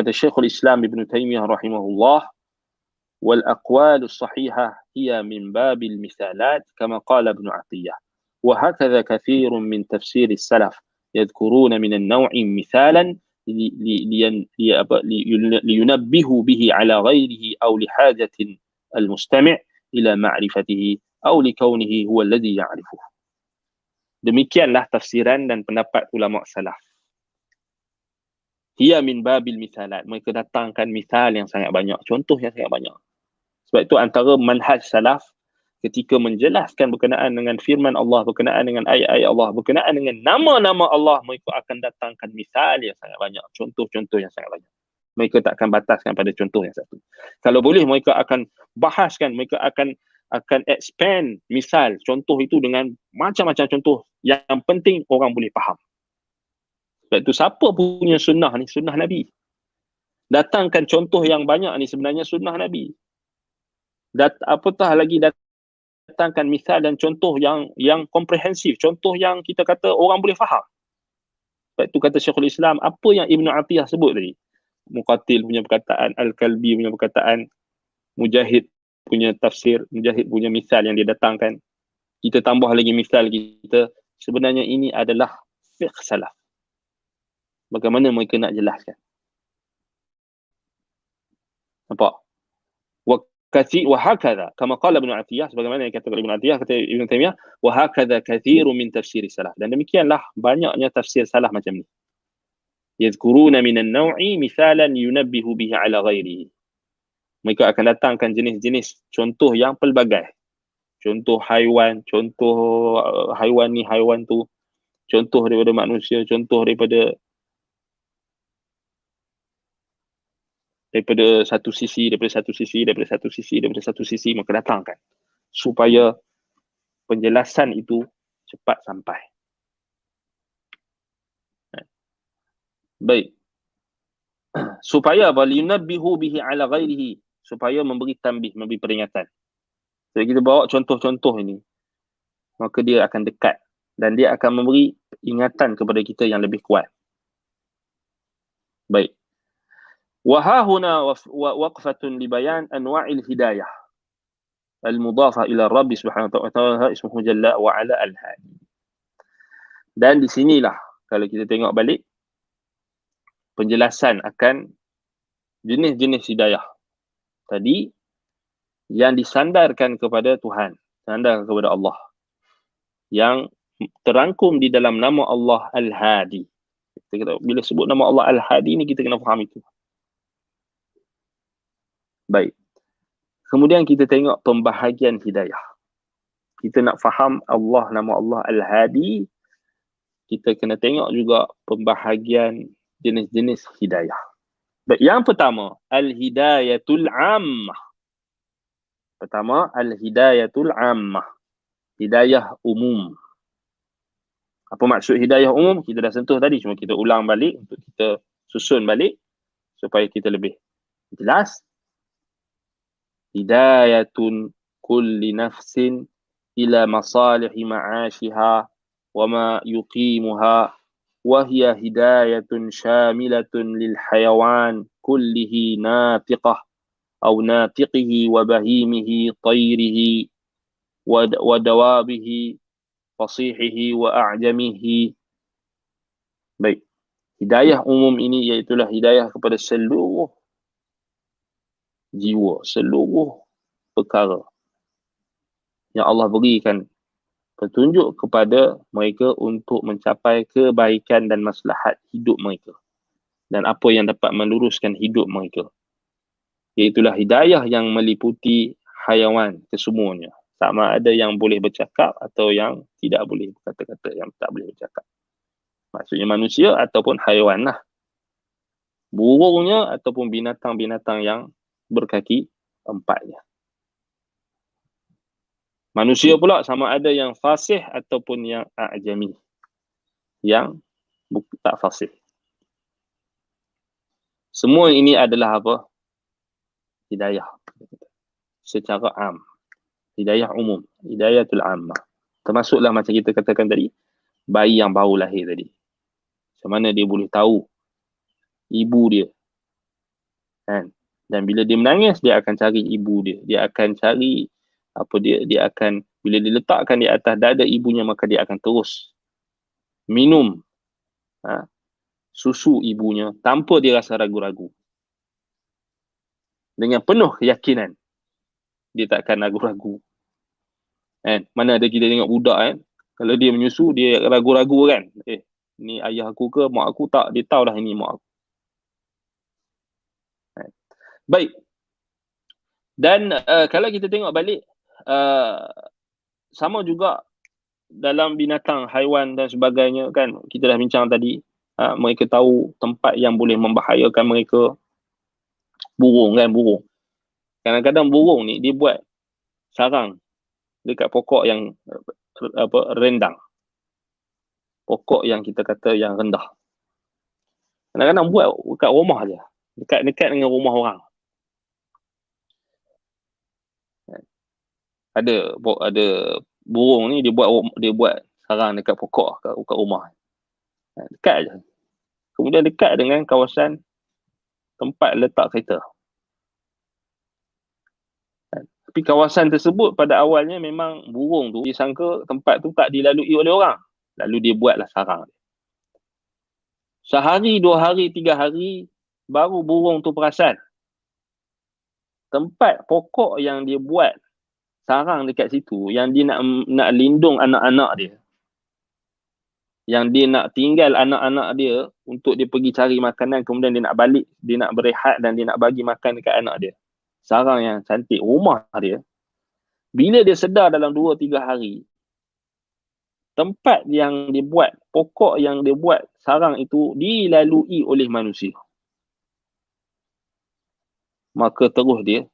S1: Syekhul Islam Ibn Taymiyah rahimahullah, wal aqwalus sahihah hiya min babil misalat kama qala Ibn Atiyah, wa hakadha kathirun min tafsir as-salaf يذكرون من النوع مثالا لينبهوا به على غيره أو لحاجة المستمع إلى معرفته أو لكونه هو الذي يعرفه. Demikianlah tafsiran dan pendapat ulama salaf. Hiya min babil misalat. Mereka datangkan misal yang sangat banyak, contoh yang sangat banyak. Sebab itu antara manhaj salaf ketika menjelaskan berkenaan dengan firman Allah, berkenaan dengan ayat-ayat Allah, berkenaan dengan nama-nama Allah, mereka akan datangkan misal yang sangat banyak, contoh-contoh yang sangat banyak. Mereka tak akan bataskan pada contoh yang satu. Kalau boleh, mereka akan bahaskan, mereka akan expand misal, contoh itu dengan macam-macam contoh. Yang penting orang boleh faham. Sebab itu siapa punya sunnah ni? Sunnah Nabi. Datangkan contoh yang banyak ni sebenarnya sunnah Nabi. Apatah lagi datangkan misal dan contoh yang komprehensif, contoh yang kita kata orang boleh faham. Sebab itu kata Syekhul Islam, apa yang Ibn Atiyah sebut tadi, Muqatil punya perkataan, Al-Kalbi punya perkataan, Mujahid punya tafsir, Mujahid punya misal yang dia datangkan, kita tambah lagi misal kita, sebenarnya ini adalah fiqh salaf. Bagaimana mereka nak jelaskan? Nampak? وهكذا كما قال ابن عتية, sebagaimana yang kata Ibn Atiyah, kata Ibn Taymiyah, وهكذا كثير من تفسير السلف, dan demikianlah banyaknya tafsir salaf macam ni. يذكرون من النوع مثالا ينبه به على غيره. Mereka akan datangkan jenis-jenis contoh yang pelbagai. Contoh haiwan, contoh haiwan ni, haiwan tu, contoh daripada manusia, contoh daripada satu sisi, maka datangkan supaya penjelasan itu cepat sampai. Baik. Supaya waliyunabbihu bihi ala ghairihi, supaya memberi tanbih, memberi peringatan. Jadi kita bawa contoh-contoh ini, maka dia akan dekat dan dia akan memberi ingatan kepada kita yang lebih kuat. Baik. وها هنا وقفة لبيان أنواع الهداية المضافة إلى الرب سبحانه وتعالى اسمه جل وعلا الهادي. Dan di sinilah kalau kita tengok balik penjelasan akan jenis-jenis hidayah. Tadi yang disandarkan kepada Tuhan, sandarkan kepada Allah, yang terangkum di dalam nama Allah Al-Hadi. Bila sebut nama Allah Al-Hadi ni, kita kena faham itu. Baik. Kemudian kita tengok pembahagian hidayah. Kita nak faham Allah, nama Allah Al-Hadi, kita kena tengok juga pembahagian jenis-jenis hidayah. Baik, yang pertama, Al-Hidayatul Ammah. Pertama, Al-Hidayatul Ammah. Hidayah umum. Apa maksud hidayah umum? Kita dah sentuh tadi, cuma kita ulang balik untuk kita susun balik supaya kita lebih jelas. Hidayatun kulli nafsin ila masalihi ma'ashiha wa ma yuqimuha wa hiya hidayatun syamilatun lil hayawan kullihi natiqah aw natiqihi wa bahimihi tayrihi wa dawabihi fasihihi wa a'jamihi. Baik. Hidayah umum ini iaitulah hidayah kepada seluruh jiwa, seluruh perkara yang Allah berikan petunjuk kepada mereka untuk mencapai kebaikan dan maslahat hidup mereka. Dan apa yang dapat meluruskan hidup mereka. Iaitulah hidayah yang meliputi hayawan kesemuanya. Sama ada yang boleh bercakap atau yang tidak boleh berkata-kata, yang tak boleh bercakap. Maksudnya manusia ataupun haiwan lah. Burungnya ataupun binatang-binatang yang berkaki empatnya. Manusia pula sama ada yang fasih ataupun yang a'jami. Yang tak fasih. Semua ini adalah apa? Hidayah. Secara am. Hidayah umum. Hidayatul ammah. Termasuklah macam kita katakan tadi, bayi yang baru lahir tadi. Macam mana dia boleh tahu ibu dia. Kan? Dan bila dia menangis, dia akan cari ibu dia. Dia akan cari dia akan, bila diletakkan di atas dada ibunya, maka dia akan terus minum susu ibunya tanpa dia rasa ragu-ragu. Dengan penuh keyakinan. Dia takkan ragu-ragu. Kan? Mana ada kita tengok budak kan, kalau dia menyusu, dia ragu-ragu kan. Ni ayah aku ke mak aku? Tak, dia tahu dah ini mak aku. Kan? Baik. Dan kalau kita tengok balik, sama juga dalam binatang, haiwan dan sebagainya kan, kita dah bincang tadi, mereka tahu tempat yang boleh membahayakan mereka. Burung kan, burung. Kadang-kadang burung ni dia buat sarang dekat pokok yang rendang. Pokok yang kita kata yang rendah. Kadang-kadang buat dekat rumah je. Dekat dengan rumah orang. Ada burung ni dia buat sarang dekat pokok, dekat rumah. Dekat je. Kemudian dekat dengan kawasan tempat letak kereta. Tapi kawasan tersebut pada awalnya memang burung tu disangka tempat tu tak dilalui oleh orang. Lalu dia buatlah sarang. Sehari, 2 hari, 3 hari baru burung tu perasan. Tempat pokok yang dia buat sarang dekat situ, yang dia nak lindung anak-anak dia. Yang dia nak tinggal anak-anak dia untuk dia pergi cari makanan, kemudian dia nak balik, dia nak berehat dan dia nak bagi makan dekat anak dia. Sarang yang cantik, rumah dia. Bila dia sedar dalam 2-3 hari, tempat yang dia buat, pokok yang dia buat sarang itu dilalui oleh manusia. Maka terus dia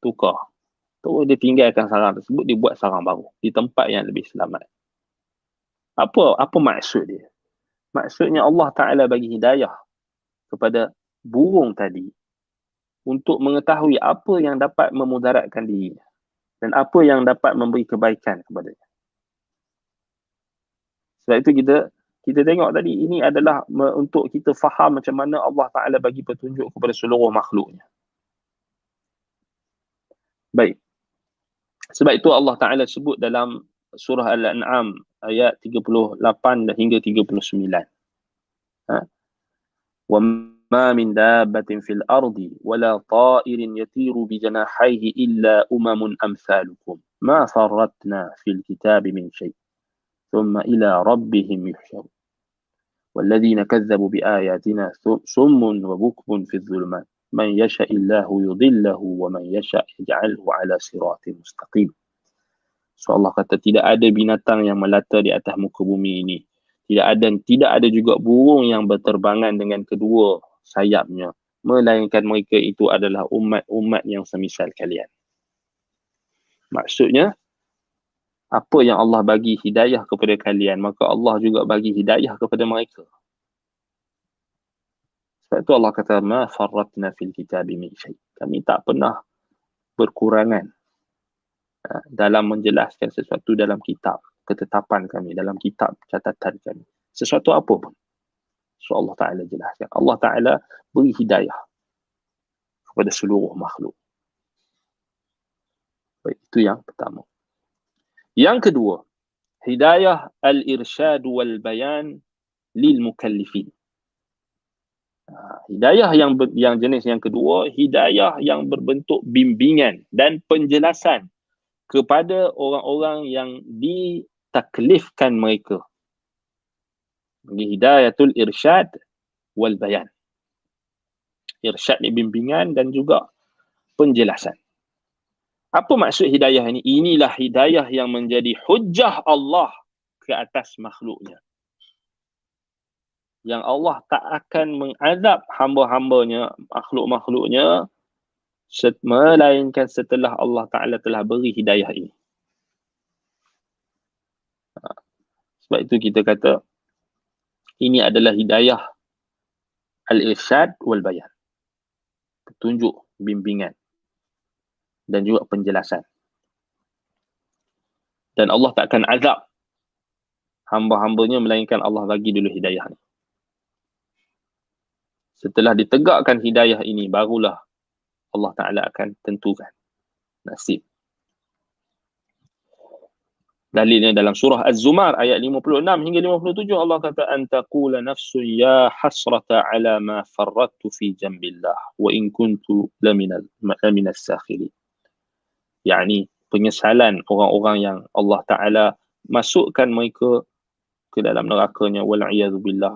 S1: tukar. Terus dia tinggalkan sarang tersebut, dia buat sarang baru di tempat yang lebih selamat. Apa maksud dia? Maksudnya Allah Ta'ala bagi hidayah kepada burung tadi untuk mengetahui apa yang dapat memudaratkan dirinya dan apa yang dapat memberi kebaikan kepadanya. Sebab itu kita tengok tadi, ini adalah untuk kita faham macam mana Allah Ta'ala bagi petunjuk kepada seluruh makhluknya. Baik. Sebab itu Allah Ta'ala sebut dalam surah Al-An'am ayat 38 hingga 39. Wa ما من دابة في الأرض ولا طائر يطير بجناحيه إلا أمثالكم ما فرطنا في الكتاب من شيء ثم إلى ربهم يحشرون والذين كذبوا بآياتنا صم وبكم في الظلمات من يشاء الله يضله ومن يشاء يجعله على صراط مستقيم. So Allah kata tidak ada binatang yang melata di atas muka bumi ini. Tidak ada juga burung yang berterbangan dengan kedua sayapnya, melainkan mereka itu adalah umat-umat yang semisal kalian. Maksudnya, apa yang Allah bagi hidayah kepada kalian, maka Allah juga bagi hidayah kepada mereka. Sebab itu Allah kata, ma farratna fil kitabi min syai'. Kami tak pernah berkurangan dalam menjelaskan sesuatu dalam kitab, ketetapan kami, dalam kitab catatan kami. Sesuatu apa pun. So Allah Ta'ala jelaskan. Allah Ta'ala beri hidayah kepada seluruh makhluk. Baik, itu yang pertama. Yang kedua, hidayah al-irsyad wal bayan lil mukallifin. Hidayah yang jenis yang kedua, hidayah yang berbentuk bimbingan dan penjelasan kepada orang-orang yang ditaklifkan mereka. Hidayatul irsyad wal bayan. Irsyad ni bimbingan dan juga penjelasan. Apa maksud hidayah ini? Inilah hidayah yang menjadi hujjah Allah ke atas makhluknya. Yang Allah tak akan mengazab hamba-hambanya, makhluk-makhluknya, melainkan setelah Allah Ta'ala telah beri hidayah ini. Sebab itu kita kata, ini adalah hidayah al-irsyad wal bayan. Petunjuk, bimbingan, dan juga penjelasan. Dan Allah tak akan azab hamba-hambanya melainkan Allah bagi dulu hidayah ni. Setelah ditegakkan hidayah ini, barulah Allah Ta'ala akan tentukan nasib. Dalilnya dalam surah Az-Zumar ayat 56 hingga 57, Allah kata, antaqula nafsu ya hasrata ala ma farrattu fi jambillah wa in kuntu laminas sakhirin. Yakni penyesalan orang-orang yang Allah Ta'ala masukkan mereka ke dalam nerakanya, wal'iyadzubillah,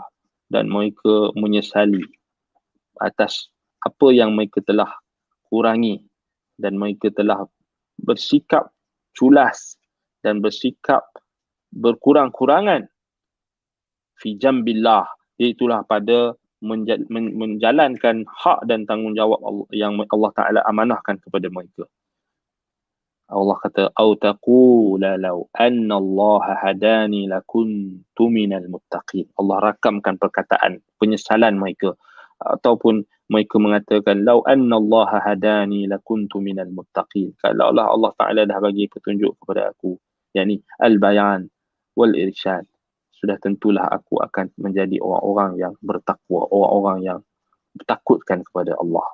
S1: dan mereka menyesali atas apa yang mereka telah kurangi, dan mereka telah bersikap culas dan bersikap berkurang-kurangan fi jambillah, iaitulah pada menjalankan hak dan tanggungjawab yang Allah Ta'ala amanahkan kepada mereka. Allah kata, au taqula law anna Allah hadani lakuntu minal muttaqin. Allah rakamkan perkataan penyesalan mereka, ataupun mereka mengatakan law anna Allah hadani lakuntu minal muttaqin. Kalaulah Allah Ta'ala dah bagi petunjuk kepada aku, yakni al-bayan wal irsyad, sudah tentulah aku akan menjadi orang-orang yang bertakwa, orang-orang yang bertakutkan kepada Allah.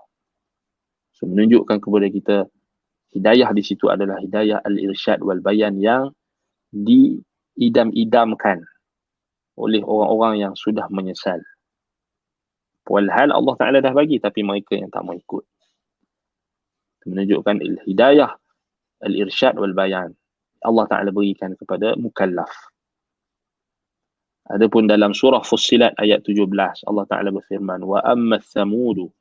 S1: So, menunjukkan kepada kita hidayah di situ adalah hidayah al-irsyad wal bayan yang diidam-idamkan oleh orang-orang yang sudah menyesal. Walhal Allah Ta'ala dah bagi, tapi mereka yang tak mau ikut. Menunjukkan hidayah al-irsyad wal bayan Allah Ta'ala berikan kepada mukallaf. Adapun dalam surah Fussilat ayat 17, Allah Ta'ala berfirman, wa amma thamudu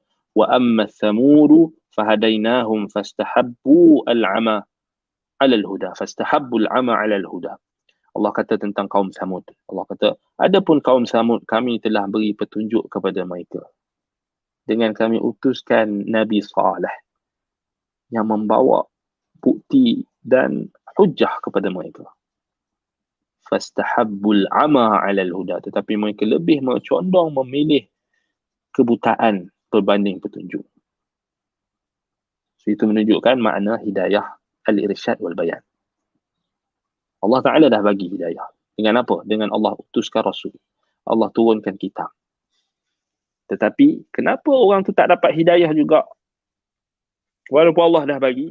S1: fahadainahum fastahabbu al-'ama 'ala al-huda. Allah kata tentang kaum Samud. Allah kata, adapun kaum Samud, kami telah beri petunjuk kepada mereka dengan kami utuskan Nabi Saleh yang membawa bukti dan hujjah kepada mereka. Fastahabbul 'ama 'ala al-huda, tetapi mereka lebih condong memilih kebutaan berbanding petunjuk. So, itu menunjukkan makna hidayah al-irsyad wal bayan. Allah Ta'ala dah bagi hidayah. Dengan apa? Dengan Allah utuskan Rasul. Allah turunkan kitab. Tetapi kenapa orang tu tak dapat hidayah juga? Walaupun Allah dah bagi,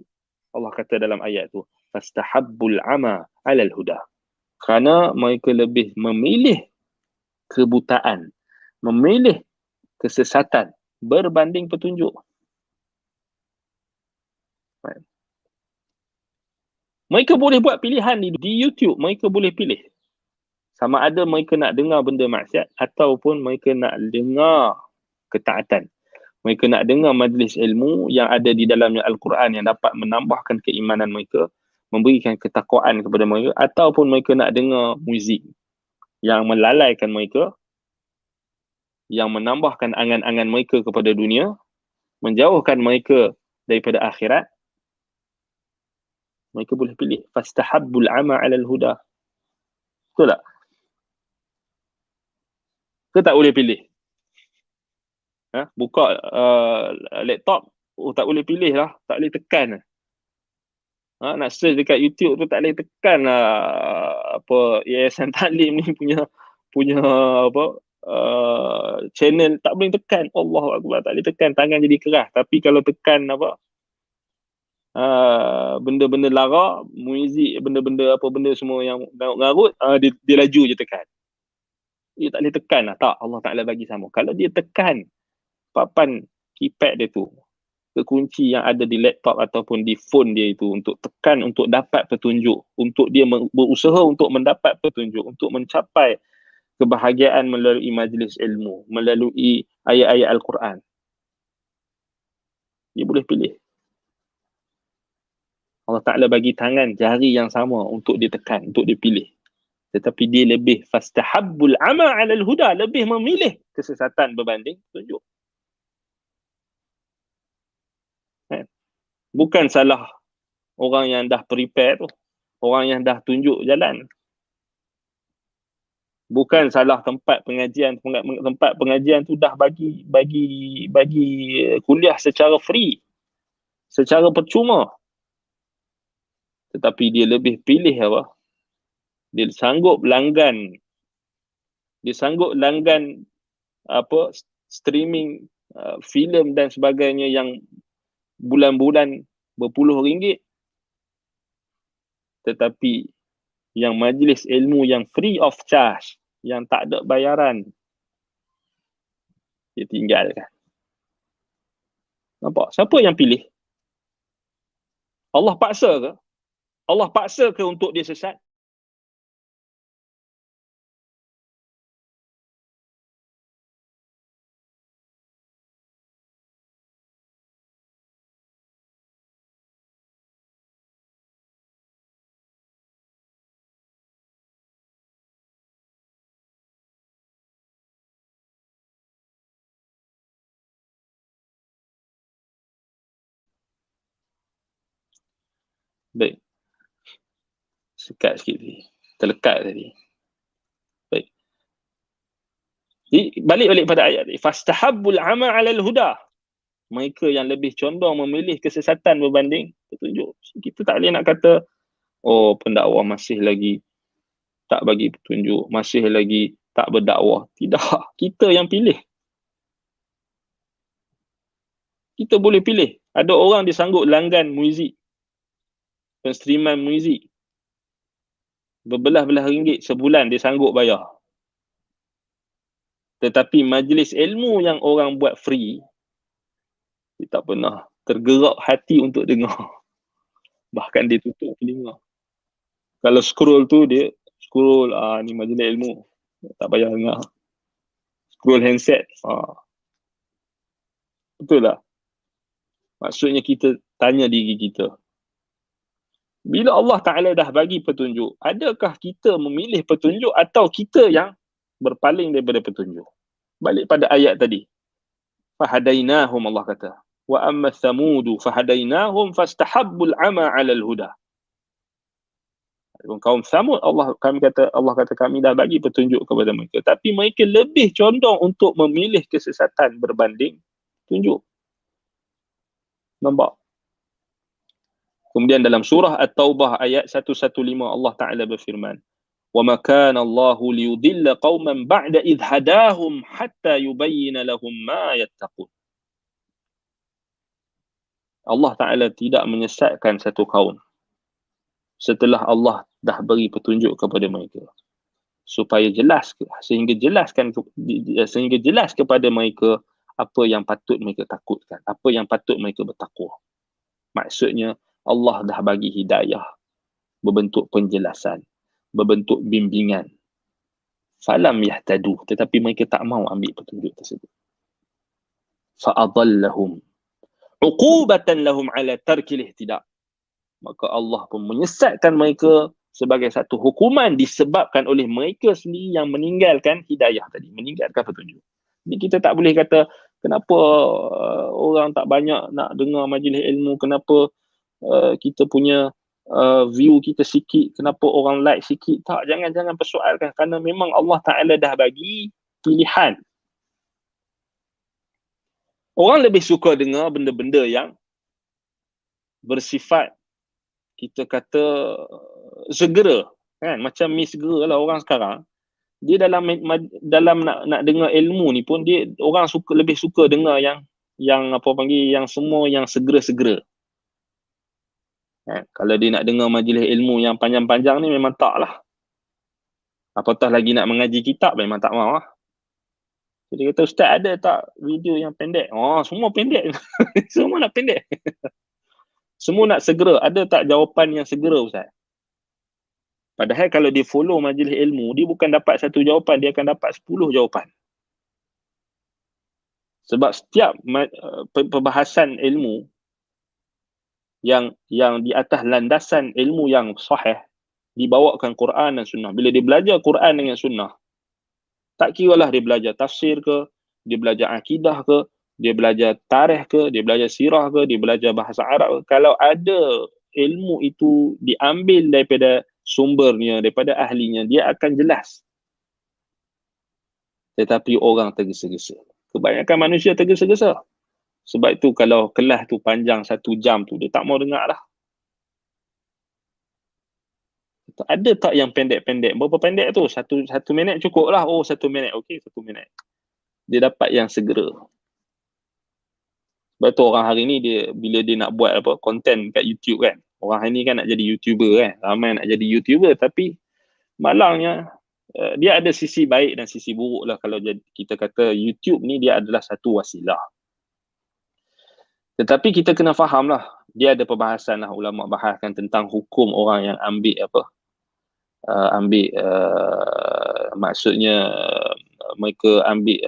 S1: Allah kata dalam ayat tu, fastahabbul 'ama 'ala al-huda. Kerana mereka lebih memilih kebutaan, memilih kesesatan berbanding petunjuk. Mereka boleh buat pilihan di YouTube. Mereka boleh pilih. Sama ada mereka nak dengar benda maksiat ataupun mereka nak dengar ketaatan. Mereka nak dengar majlis ilmu yang ada di dalamnya Al-Quran yang dapat menambahkan keimanan mereka, memberikan ketakwaan kepada mereka, ataupun mereka nak dengar muzik yang melalaikan mereka, yang menambahkan angan-angan mereka kepada dunia, menjauhkan mereka daripada akhirat. Mereka boleh pilih. Fastahabbul ama 'alal huda. Betul tak? Ke tak boleh pilih? Buka laptop, tak boleh pilih lah. Tak boleh tekan. Nak search dekat YouTube tu tak boleh tekan lah apa Yayasan Taklim ni punya apa channel, tak boleh tekan. Allahu Akbar, tak boleh tekan, tangan jadi keras. Tapi kalau tekan apa benda-benda lara, muzik, benda-benda apa benda semua yang ngarut, dia laju je tekan. Dia tak boleh tekan lah. Tak, Allah Ta'ala bagi sama. Kalau dia tekan papan keypad dia tu, kekunci yang ada di laptop ataupun di phone dia itu, untuk tekan untuk dapat petunjuk, untuk dia berusaha untuk mendapat petunjuk, untuk mencapai kebahagiaan melalui majlis ilmu, melalui ayat-ayat Al-Quran, dia boleh pilih. Allah Ta'ala bagi tangan, jari yang sama untuk dia tekan, untuk dia pilih. Tetapi dia lebih fastahabbul ama 'alal huda, lebih memilih kesesatan berbanding petunjuk. Bukan salah orang yang dah prepare tu, orang yang dah tunjuk jalan. Bukan salah tempat pengajian tu dah bagi kuliah secara free, secara percuma. Tetapi dia lebih pilih apa? Dia sanggup langgan apa streaming filem dan sebagainya yang bulan-bulan berpuluh ringgit, tetapi yang majlis ilmu yang free of charge, yang tak ada bayaran, dia tinggalkan. Nampak? Siapa yang pilih? Allah paksa ke? Allah paksa ke untuk dia sesat? Baik. Sekat sikit tadi. Terlekat tadi. Baik. Jadi, balik pada ayat ni. Fastahabbul ama 'alal huda. Mereka yang lebih condong memilih kesesatan berbanding petunjuk. Kita tak boleh nak kata, oh, pendakwah masih lagi tak bagi petunjuk, masih lagi tak berdakwah. Tidak. Kita yang pilih. Kita boleh pilih. Ada orang disanggup langgan muzik, penstreaman muzik, berbelah-belah ringgit sebulan dia sanggup bayar. Tetapi majlis ilmu yang orang buat free, dia tak pernah tergerak hati untuk dengar. Bahkan dia tutup telinga. Kalau scroll tu, dia scroll, ni majlis ilmu, tak payah dengar. Scroll handset. Betul tak? Maksudnya kita tanya diri kita, bila Allah Ta'ala dah bagi petunjuk, adakah kita memilih petunjuk atau kita yang berpaling daripada petunjuk? Balik pada ayat tadi. Fahadainahum, Allah kata. Wa amma thamudu fahadainahum fastahabbul ama 'alal huda. Kaum Thamud, Allah kata kami dah bagi petunjuk kepada mereka, tapi mereka lebih condong untuk memilih kesesatan berbanding petunjuk. Nampak? Kemudian dalam surah At-Taubah ayat 115 Allah Ta'ala berfirman, وَمَا كَانَ اللَّهُ لِيُضِلَّ قَوْمًا بَعْدَ إِذْ هَدَاهُمْ حَتَّى يُبَيِّنَ لَهُمْ مَا يَتَّقُونَ. Allah Ta'ala tidak menyesatkan satu kaum setelah Allah dah beri petunjuk kepada mereka, supaya jelas, sehingga jelas kepada mereka apa yang patut mereka takutkan, apa yang patut mereka bertakwa. Maksudnya Allah dah bagi hidayah berbentuk penjelasan, berbentuk bimbingan. Falam yahtadu, tetapi mereka tak mau ambil petunjuk tersebut. Fa'adallahum uqubatan lahum ala tarkil ihtidak. Maka Allah pun menyesatkan mereka sebagai satu hukuman disebabkan oleh mereka sendiri yang meninggalkan hidayah tadi, meninggalkan petunjuk. Ini kita tak boleh kata kenapa orang tak banyak nak dengar majlis ilmu, kenapa kita punya view kita sikit, kenapa orang like sikit. Tak, jangan persoalkan, kerana memang Allah Ta'ala dah bagi pilihan. Orang lebih suka dengar benda-benda yang bersifat, kita kata, segera, kan? Macam mi segera lah orang sekarang. Dia dalam nak dengar ilmu ni pun, dia orang lebih suka dengar yang apa panggil, yang semua yang segera-segera. Kalau dia nak dengar majlis ilmu yang panjang-panjang ni, memang tak lah. Apatah lagi nak mengaji kitab, memang tak mahu lah. Jadi kata, ustaz ada tak video yang pendek? Oh, semua pendek. Semua nak pendek. Semua nak segera. Ada tak jawapan yang segera, ustaz? Padahal kalau dia follow majlis ilmu, dia bukan dapat satu jawapan, dia akan dapat 10 jawapan. Sebab setiap perbahasan ilmu yang di atas landasan ilmu yang sahih, dibawakan Quran dan Sunnah. Bila dia belajar Quran dengan Sunnah, tak kira lah dia belajar tafsir ke, dia belajar akidah ke, dia belajar tarikh ke, dia belajar sirah ke, dia belajar bahasa Arab ke, kalau ada ilmu itu diambil daripada sumbernya, daripada ahlinya, dia akan jelas. Tetapi orang tergesa-gesa. Kebanyakan manusia tergesa-gesa. Sebab itu kalau kelas tu panjang 1 jam tu, dia tak mau dengar lah. Ada tak yang pendek-pendek? Berapa pendek tu? Satu minit cukup lah. Oh, 1 minit. Okey, 1 minit. Dia dapat yang segera. Sebab tu orang hari ni, bila dia nak buat konten kat YouTube kan, orang hari ni kan nak jadi YouTuber kan, ramai nak jadi YouTuber, tapi malangnya dia ada sisi baik dan sisi buruk lah. Kalau kita kata YouTube ni, dia adalah satu wasilah. Tetapi kita kena faham lah, dia ada perbahasan lah, ulama bahaskan tentang hukum orang yang ambil maksudnya mereka ambil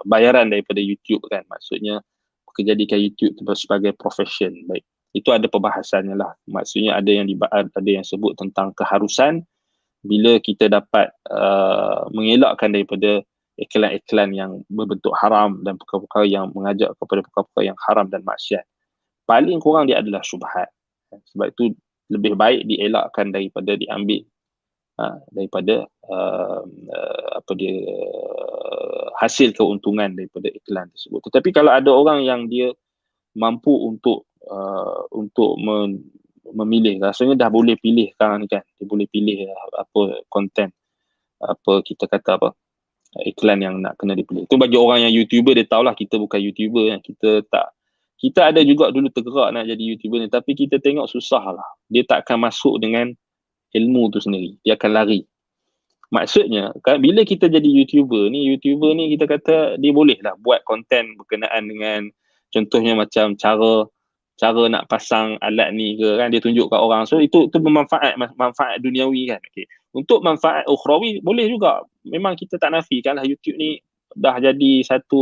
S1: bayaran daripada YouTube kan, maksudnya jadikan YouTube sebagai profession. Baik, itu ada perbahasannya lah. Maksudnya ada yang sebut tentang keharusan bila kita dapat mengelakkan daripada iklan-iklan yang berbentuk haram dan perkara-perkara yang mengajak kepada perkara-perkara yang haram dan maksiat. Paling kurang dia adalah syubhat. Sebab itu lebih baik dielakkan daripada diambil daripada hasil keuntungan daripada iklan tersebut. Tetapi kalau ada orang yang dia mampu untuk memilih, rasanya dah boleh pilih sekarang ni kan, dia boleh pilih apa konten, apa kita kata iklan yang nak kena dipilih. Itu bagi orang yang YouTuber, dia tahulah kita bukan YouTuber kan. Kita ada juga dulu tergerak nak jadi YouTuber ni, tapi kita tengok susah lah. Dia tak akan masuk dengan ilmu tu sendiri. Dia akan lari. Maksudnya, bila kita jadi YouTuber ni kita kata dia boleh lah buat konten berkenaan dengan, contohnya macam cara nak pasang alat ni ke kan, dia tunjuk kat orang. So itu manfaat duniawi kan. Okay. Untuk manfaat ukhrawi boleh juga. Memang kita tak nafikan lah, YouTube ni dah jadi satu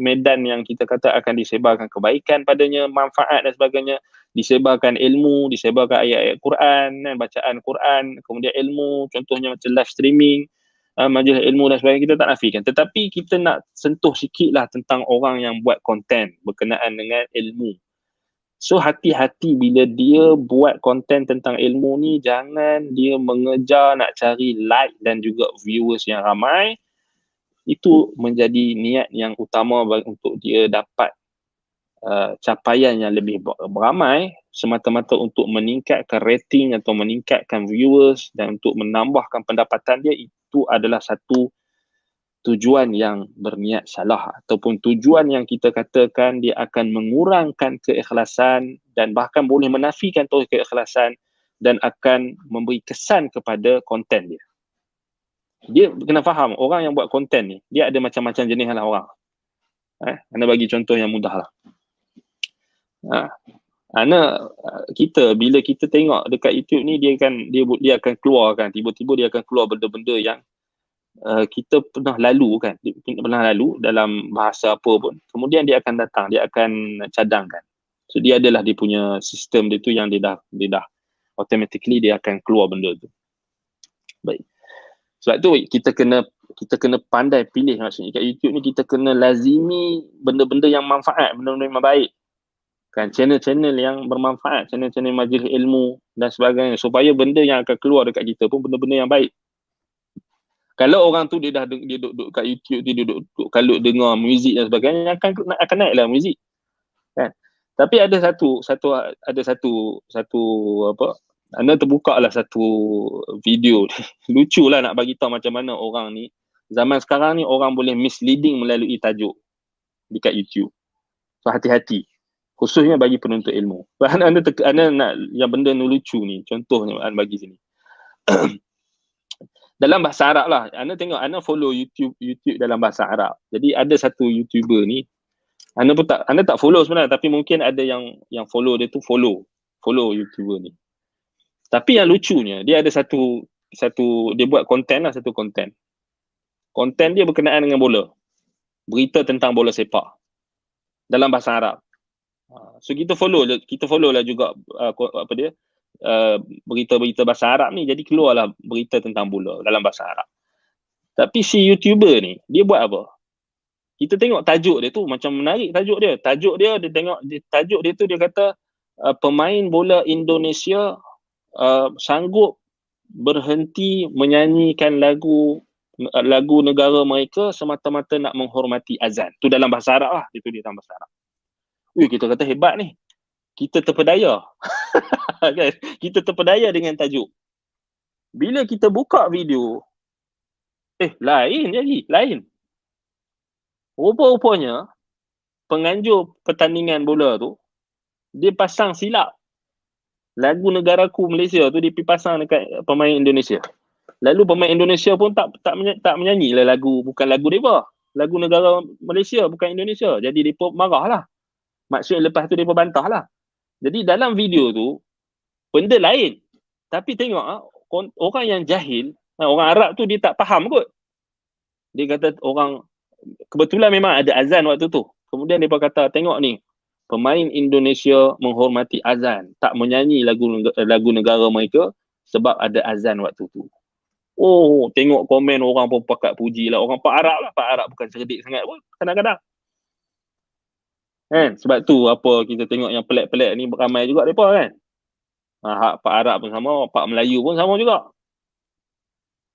S1: medan yang kita kata akan disebarkan kebaikan padanya, manfaat dan sebagainya, disebarkan ilmu, disebarkan ayat-ayat Quran kan, bacaan Quran, kemudian ilmu, contohnya macam live streaming, majlis ilmu dan sebagainya, kita tak nafikan. Tetapi kita nak sentuh sikit lah tentang orang yang buat konten berkenaan dengan ilmu. So hati-hati bila dia buat konten tentang ilmu ni, jangan dia mengejar nak cari like dan juga viewers yang ramai. Itu menjadi niat yang utama untuk dia dapat capaian yang lebih ramai, semata-mata untuk meningkatkan rating atau meningkatkan viewers dan untuk menambahkan pendapatan dia. Itu adalah satu tujuan yang berniat salah, ataupun tujuan yang kita katakan dia akan mengurangkan keikhlasan dan bahkan boleh menafikan keikhlasan dan akan memberi kesan kepada konten dia. Dia kena faham, orang yang buat konten ni, dia ada macam-macam jenis lah orang. Ana bagi contoh yang mudah lah. Kita bila kita tengok dekat YouTube ni, dia akan keluarkan, tiba-tiba dia akan keluar benda-benda yang kita pernah lalu kan, pernah lalu dalam bahasa apa pun, kemudian dia akan datang, dia akan cadangkan. So dia adalah dia punya sistem dia tu yang dia dah automatically dia akan keluar benda tu. Baik. Sebab tu kita kena pandai pilih. Maksudnya kat YouTube ni kita kena lazimi benda-benda yang manfaat, benda-benda yang baik. Kan, channel-channel yang bermanfaat, channel-channel majlis ilmu dan sebagainya, supaya benda yang akan keluar dekat kita pun benda-benda yang baik. Kalau orang tu dia duduk kat YouTube tu, dia duduk kalut dengar muzik dan sebagainya, akan naiklah muzik. Kan? Tapi ada satu apa, anda terbuka lah satu video lucu lah, nak bagi tahu macam mana orang ni, zaman sekarang ni orang boleh misleading melalui tajuk dekat YouTube. So hati-hati, khususnya bagi penuntut ilmu. Anda nak yang benda ni lucu ni, contohnya anda bagi sini. Dalam bahasa Arab lah, anda tengok, anda follow YouTube dalam bahasa Arab. Jadi ada satu YouTuber ni, anda tak follow sebenarnya, tapi mungkin ada yang follow dia tu follow YouTuber ni. Tapi yang lucunya, dia ada satu dia buat konten lah, satu konten. Konten dia berkenaan dengan bola. Berita tentang bola sepak dalam bahasa Arab. So kita follow lah juga apa dia, berita-berita bahasa Arab ni, jadi keluarlah berita tentang bola dalam bahasa Arab. Tapi si YouTuber ni, dia buat apa? Kita tengok tajuk dia tu macam menarik. Tajuk dia tengok tajuk dia tu, dia kata pemain bola Indonesia sanggup berhenti menyanyikan lagu negara mereka semata-mata nak menghormati azan. Tu dalam bahasa Arab lah, itu dia dalam bahasa Arab. Kita kata hebat ni. Kita terpedaya. Kan? Kita terpedaya dengan tajuk. Bila kita buka video, lain. Rupa-rupanya penganjur pertandingan bola tu, dia pasang silap lagu negaraku Malaysia tu, dia pergi pasang dekat pemain Indonesia. Lalu pemain Indonesia pun tak menyanyi lah lagu, bukan lagu mereka, lagu negara Malaysia, bukan Indonesia. Jadi mereka marah lah. Maksudnya lepas tu mereka bantah lah. Jadi dalam video tu benda lain. Tapi tengok orang yang jahil, orang Arab tu, dia tak faham kot. Dia kata kebetulan memang ada azan waktu tu. Kemudian mereka kata, tengok ni, pemain Indonesia menghormati azan, tak menyanyi lagu negara mereka sebab ada azan waktu tu. Tengok komen orang pun pakat puji lah. Orang Pak Arab bukan cerdik sangat pun kadang-kadang. Kan? Sebab tu apa kita tengok yang pelik-pelik ni ramai juga mereka kan. Hak Pak Arab pun sama, Pak Melayu pun sama juga.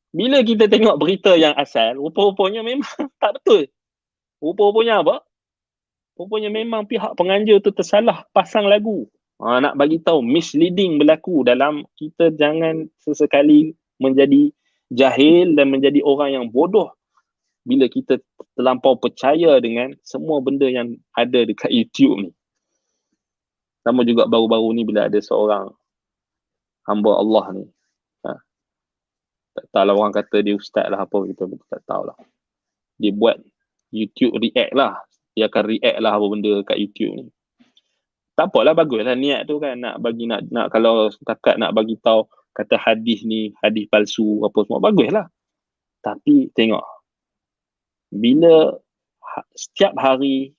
S1: Bila kita tengok berita yang asal, rupa-rupanya memang tak betul. Rupa-rupanya apa? Rupanya memang pihak penganjur tu tersalah pasang lagu. Nak bagi tahu misleading berlaku dalam, kita jangan sesekali menjadi jahil dan menjadi orang yang bodoh bila kita terlampau percaya dengan semua benda yang ada dekat YouTube ni. Sama juga baru-baru ni bila ada seorang hamba Allah ni. Tak tahulah, orang kata dia ustaz lah apa, kita tak tahulah. Dia buat YouTube react lah. Dia akan react lah apa benda kat YouTube ni. Tak apalah, baguslah niat tu kan, nak kalau setakat nak bagi tahu kata hadis ni hadis palsu apa semua, baguslah. Tapi tengok, bila setiap hari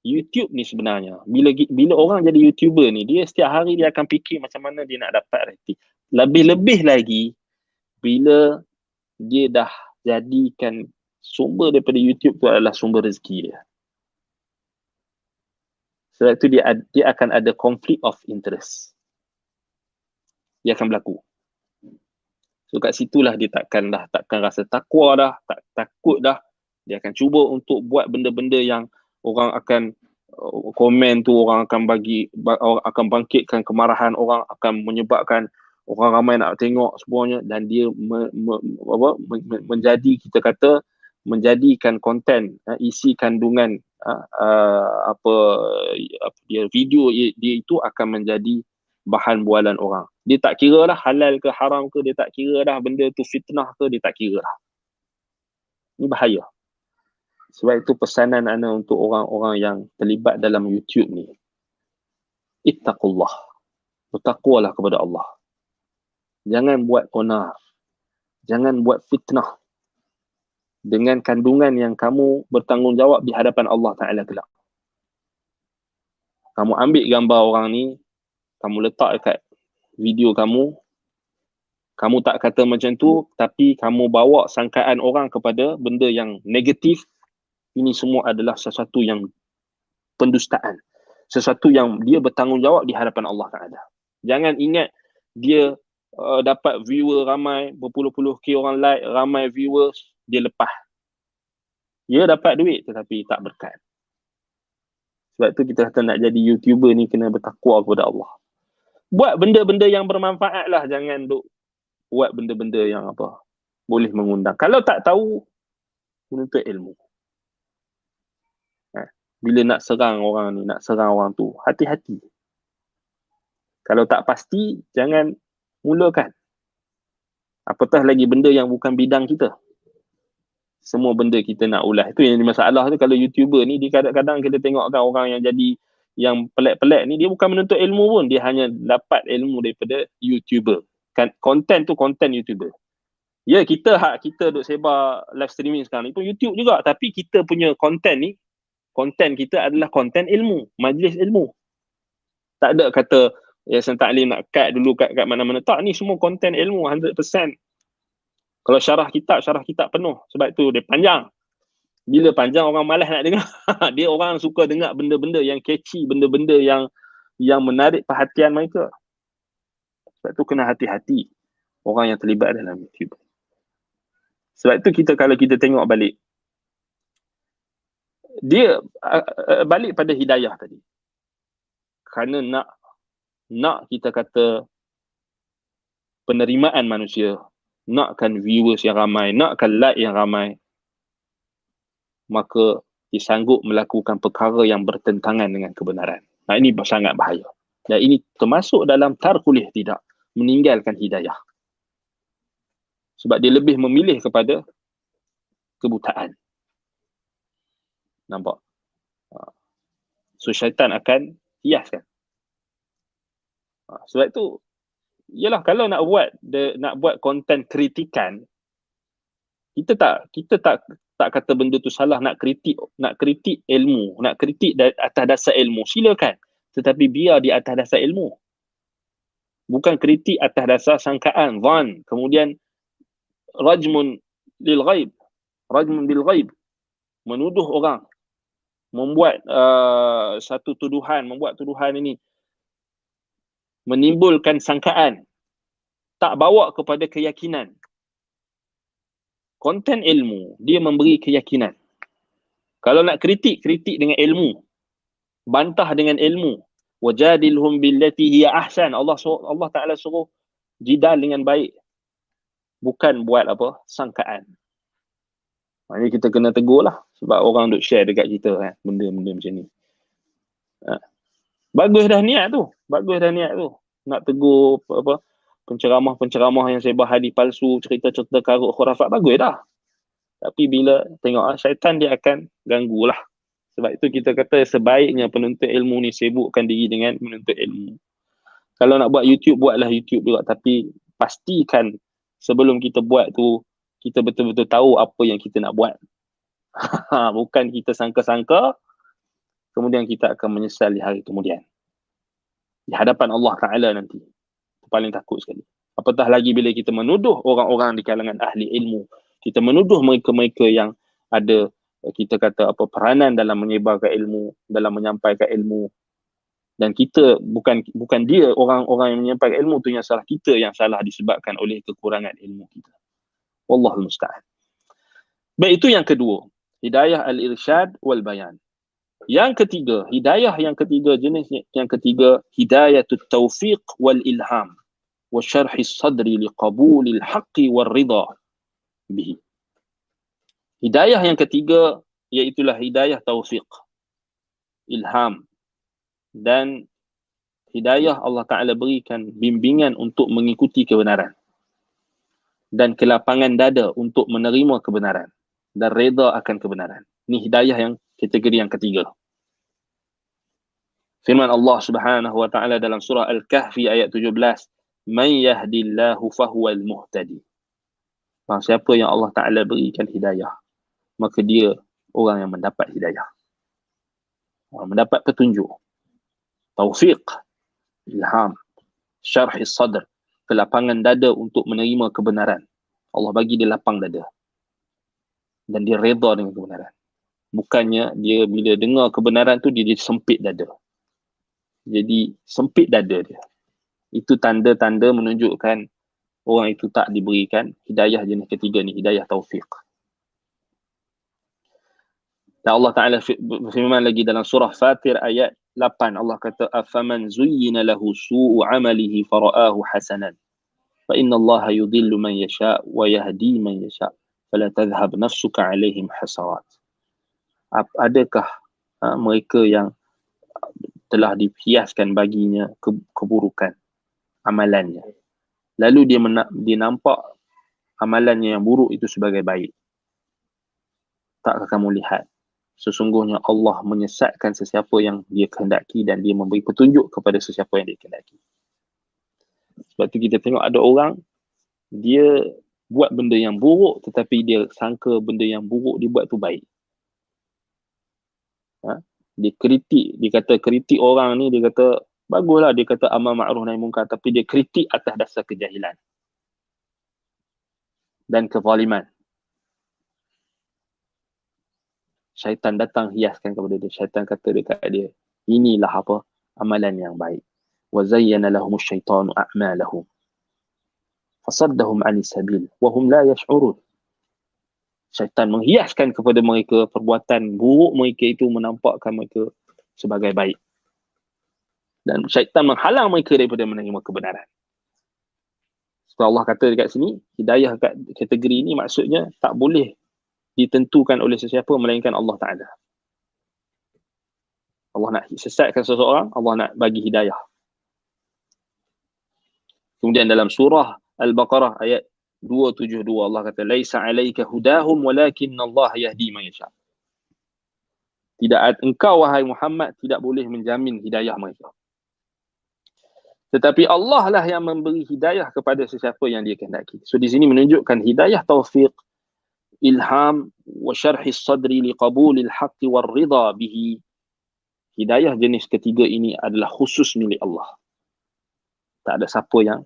S1: YouTube ni sebenarnya, bila orang jadi YouTuber ni, dia setiap hari dia akan fikir macam mana dia nak dapat rating. Lebih-lebih lagi bila dia dah jadikan sumber daripada YouTube tu adalah sumber rezeki dia. Sebab tu dia akan ada conflict of interest. Dia akan berlaku. So kat situlah dia takkan rasa takwa dah, takut dah. Dia akan cuba untuk buat benda-benda yang orang akan komen tu, orang akan bangkitkan kemarahan orang, akan menyebabkan orang ramai nak tengok semuanya, dan dia menjadikan konten, isi kandungan dia video dia itu akan menjadi bahan bualan orang. Dia tak kira dah halal ke haram ke, dia tak kira dah benda tu fitnah ke, dia tak kira dah. Ini bahaya. Sebab itu pesanan ana untuk orang-orang yang terlibat dalam YouTube ni. Ittaqullah. Bertakwalah kepada Allah. Jangan buat onar. Jangan buat fitnah. Dengan kandungan yang kamu bertanggungjawab di hadapan Allah Ta'ala kelak. Kamu ambil gambar orang ni, kamu letak dekat video kamu tak kata macam tu, tapi kamu bawa sangkaan orang kepada benda yang negatif. Ini semua adalah sesuatu yang pendustaan. Sesuatu yang dia bertanggungjawab di hadapan Allah Ta'ala. Jangan ingat dia dapat viewer ramai, berpuluh-puluh K orang like, ramai viewers, dia lepas. Dia dapat duit tetapi tak berkat. Sebab tu kita kata nak jadi YouTuber ni kena bertakwa kepada Allah. Buat benda-benda yang bermanfaat lah. Jangan duk buat benda-benda yang apa boleh mengundang. Kalau tak tahu, menuntut ilmu. Bila nak serang orang ni, nak serang orang tu, hati-hati. Kalau tak pasti, jangan mulakan. Apatah lagi benda yang bukan bidang kita. Semua benda kita nak ulas. Itu yang masalah tu. Kalau YouTuber ni, dia kadang-kadang kita tengokkan orang yang jadi yang pelik-pelik ni, dia bukan menuntut ilmu pun. Dia hanya dapat ilmu daripada YouTuber. Konten tu konten YouTuber. Ya, kita duk sebar live streaming sekarang ni pun YouTube juga. Tapi kita punya konten ni, konten kita adalah konten ilmu, majlis ilmu. Tak ada kata Yayasan Taklim nak cut dulu kat mana-mana. Tak, ni semua konten ilmu 100%. Kalau syarah kitab penuh. Sebab tu dia panjang. Bila panjang orang malas nak dengar. Dia orang suka dengar benda-benda yang catchy, benda-benda yang menarik perhatian mereka. Sebab tu kena hati-hati orang yang terlibat dalam YouTube. Sebab tu kalau kita tengok balik, dia balik pada hidayah tadi. Kerana nak kita kata penerimaan manusia, nakkan viewers yang ramai, nakkan like yang ramai, maka dia sanggup melakukan perkara yang bertentangan dengan kebenaran. Nah, ini sangat bahaya. Dan ini termasuk dalam tarkul ihtidah, meninggalkan hidayah. Sebab dia lebih memilih kepada kebutaan. Nampak? So syaitan akan hiaskan. Sebab itu, yalah, kalau nak buat konten kritikan, kita tak kata benda tu salah. Nak kritik ilmu, nak kritik atas dasar ilmu, silakan. Tetapi biar di atas dasar ilmu. Bukan kritik atas dasar sangkaan, dhan, kemudian rajmun lil ghaib, rajmun bil ghaib, menuduh orang, membuat membuat tuduhan ini, menimbulkan sangkaan, tak bawa kepada keyakinan. Konten ilmu, dia memberi keyakinan. Kalau nak kritik dengan ilmu, bantah dengan ilmu. Wajadilhum billati hiya ahsan. Allah Ta'ala suruh jidal dengan baik. Bukan buat apa? Sangkaan. Maknanya kita kena tegur lah. Sebab orang duk share dekat kita benda-benda macam ni. Bagus dah niat tu. Nak tegur apa penceramah yang sebar hadis palsu, cerita-cerita karut, khurafat, bagus dah. Tapi bila tengok syaitan, dia akan ganggu lah. Sebab itu kita kata sebaiknya penuntut ilmu ni sibukkan diri dengan menuntut ilmu. Kalau nak buat YouTube, buatlah YouTube juga. Tapi pastikan sebelum kita buat tu, kita betul-betul tahu apa yang kita nak buat. Bukan kita sangka-sangka, kemudian kita akan menyesal di hari kemudian. Di hadapan Allah Ta'ala nanti. Paling takut sekali. Apatah lagi bila kita menuduh orang-orang di kalangan ahli ilmu. Kita menuduh mereka-mereka yang ada, kita kata apa, peranan dalam menyebarkan ilmu, dalam menyampaikan ilmu. Dan kita, bukan dia orang-orang yang menyampaikan ilmu tu yang salah, kita yang salah disebabkan oleh kekurangan ilmu kita. Wallahul musta'an. Baik, itu yang kedua. Hidayah al-irsyad wal bayan. Yang ketiga, jenis yang ketiga, hidayatut taufiq wal ilham wa syarhi sadri liqabulil haqqi wal ridha bihi. Hidayah yang ketiga iaitulah hidayah taufiq, ilham, dan hidayah Allah Ta'ala berikan bimbingan untuk mengikuti kebenaran dan kelapangan dada untuk menerima kebenaran dan reda akan kebenaran. Ini hidayah yang kategori yang ketiga. Firman Allah Subhanahu wa taala dalam surah Al-Kahfi ayat 17, "Man yahdillahu fahuwal muhtadi." Siapa yang Allah Taala berikan hidayah, maka dia orang yang mendapat hidayah. Mendapat petunjuk, taufiq, ilham, syarh sadr, kelapangan dada untuk menerima kebenaran. Allah bagi dia lapang dada. Dan dia redha dengan kebenaran. Bukannya dia bila dengar kebenaran tu dia sempit dada. Jadi sempit dada dia. Itu tanda-tanda menunjukkan orang itu tak diberikan hidayah jenis ketiga ni, hidayah taufiq. Dan Allah Ta'ala berfirman lagi dalam surah Fatir ayat 8. Allah kata, "Afaman zuyyina lahu su'u amalihi fara'ahu hasanan. Fa inna Allah yudhillu man yasha' wa yahdi man yasha' fala tadhhab nafsuka 'alaihim hasarat." Adakah mereka yang telah dihiaskan baginya keburukan amalannya, lalu dia nampak amalannya yang buruk itu sebagai baik? Tak kamu lihat sesungguhnya Allah menyesatkan sesiapa yang dia kehendaki dan dia memberi petunjuk kepada sesiapa yang dia kehendaki. Sebab tu kita tengok ada orang dia buat benda yang buruk tetapi dia sangka benda yang buruk dia buat tu baik. Dia kritik, dia kata kritik orang ni, dia kata baguslah, dia kata amal ma'ruf nahi munkar, tapi dia kritik atas dasar kejahilan dan kezaliman. Syaitan datang hiaskan kepada dia. Syaitan kata dekat dia, inilah apa amalan yang baik. Wa zayyana lahumus syaitanu a'malahum fasaddahum 'anis sabil wa hum la yash'urun. Syaitan menghiaskan kepada mereka perbuatan buruk mereka itu, menampakkan mereka sebagai baik. Dan syaitan menghalang mereka daripada menerima kebenaran. Sebab Allah kata dekat sini, hidayah kat kategori ini maksudnya tak boleh ditentukan oleh sesiapa melainkan Allah Ta'ala. Allah nak sesatkan seseorang, Allah nak bagi hidayah. Kemudian dalam surah Al-Baqarah ayat 272 Allah kata, "Laisa 'alaika hudahum walakinna Allah yahdi man yasha." Tidak engkau wahai Muhammad tidak boleh menjamin hidayah mereka. Tetapi Allah lah yang memberi hidayah kepada sesiapa yang dia kehendaki. So di sini menunjukkan hidayah taufiq, ilham wa syarhi sadri liqabulil haqqi war ridha bihi. Hidayah jenis ketiga ini adalah khusus milik Allah. Tak ada siapa yang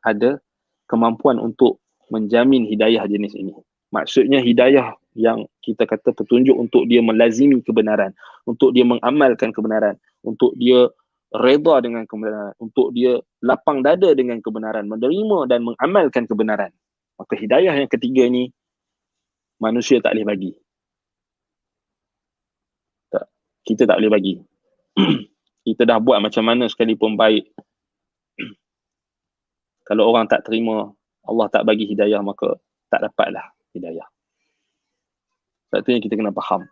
S1: ada kemampuan untuk menjamin hidayah jenis ini. Maksudnya hidayah yang kita kata petunjuk untuk dia melazimi kebenaran, untuk dia mengamalkan kebenaran, untuk dia redha dengan kebenaran, untuk dia lapang dada dengan kebenaran, menerima dan mengamalkan kebenaran. Maka hidayah yang ketiga ni manusia tak boleh bagi. Kita tak boleh bagi. Kita dah buat macam mana sekalipun baik. Kalau orang tak terima, Allah tak bagi hidayah, maka tak dapatlah hidayah. Sebab itu yang kita kena faham.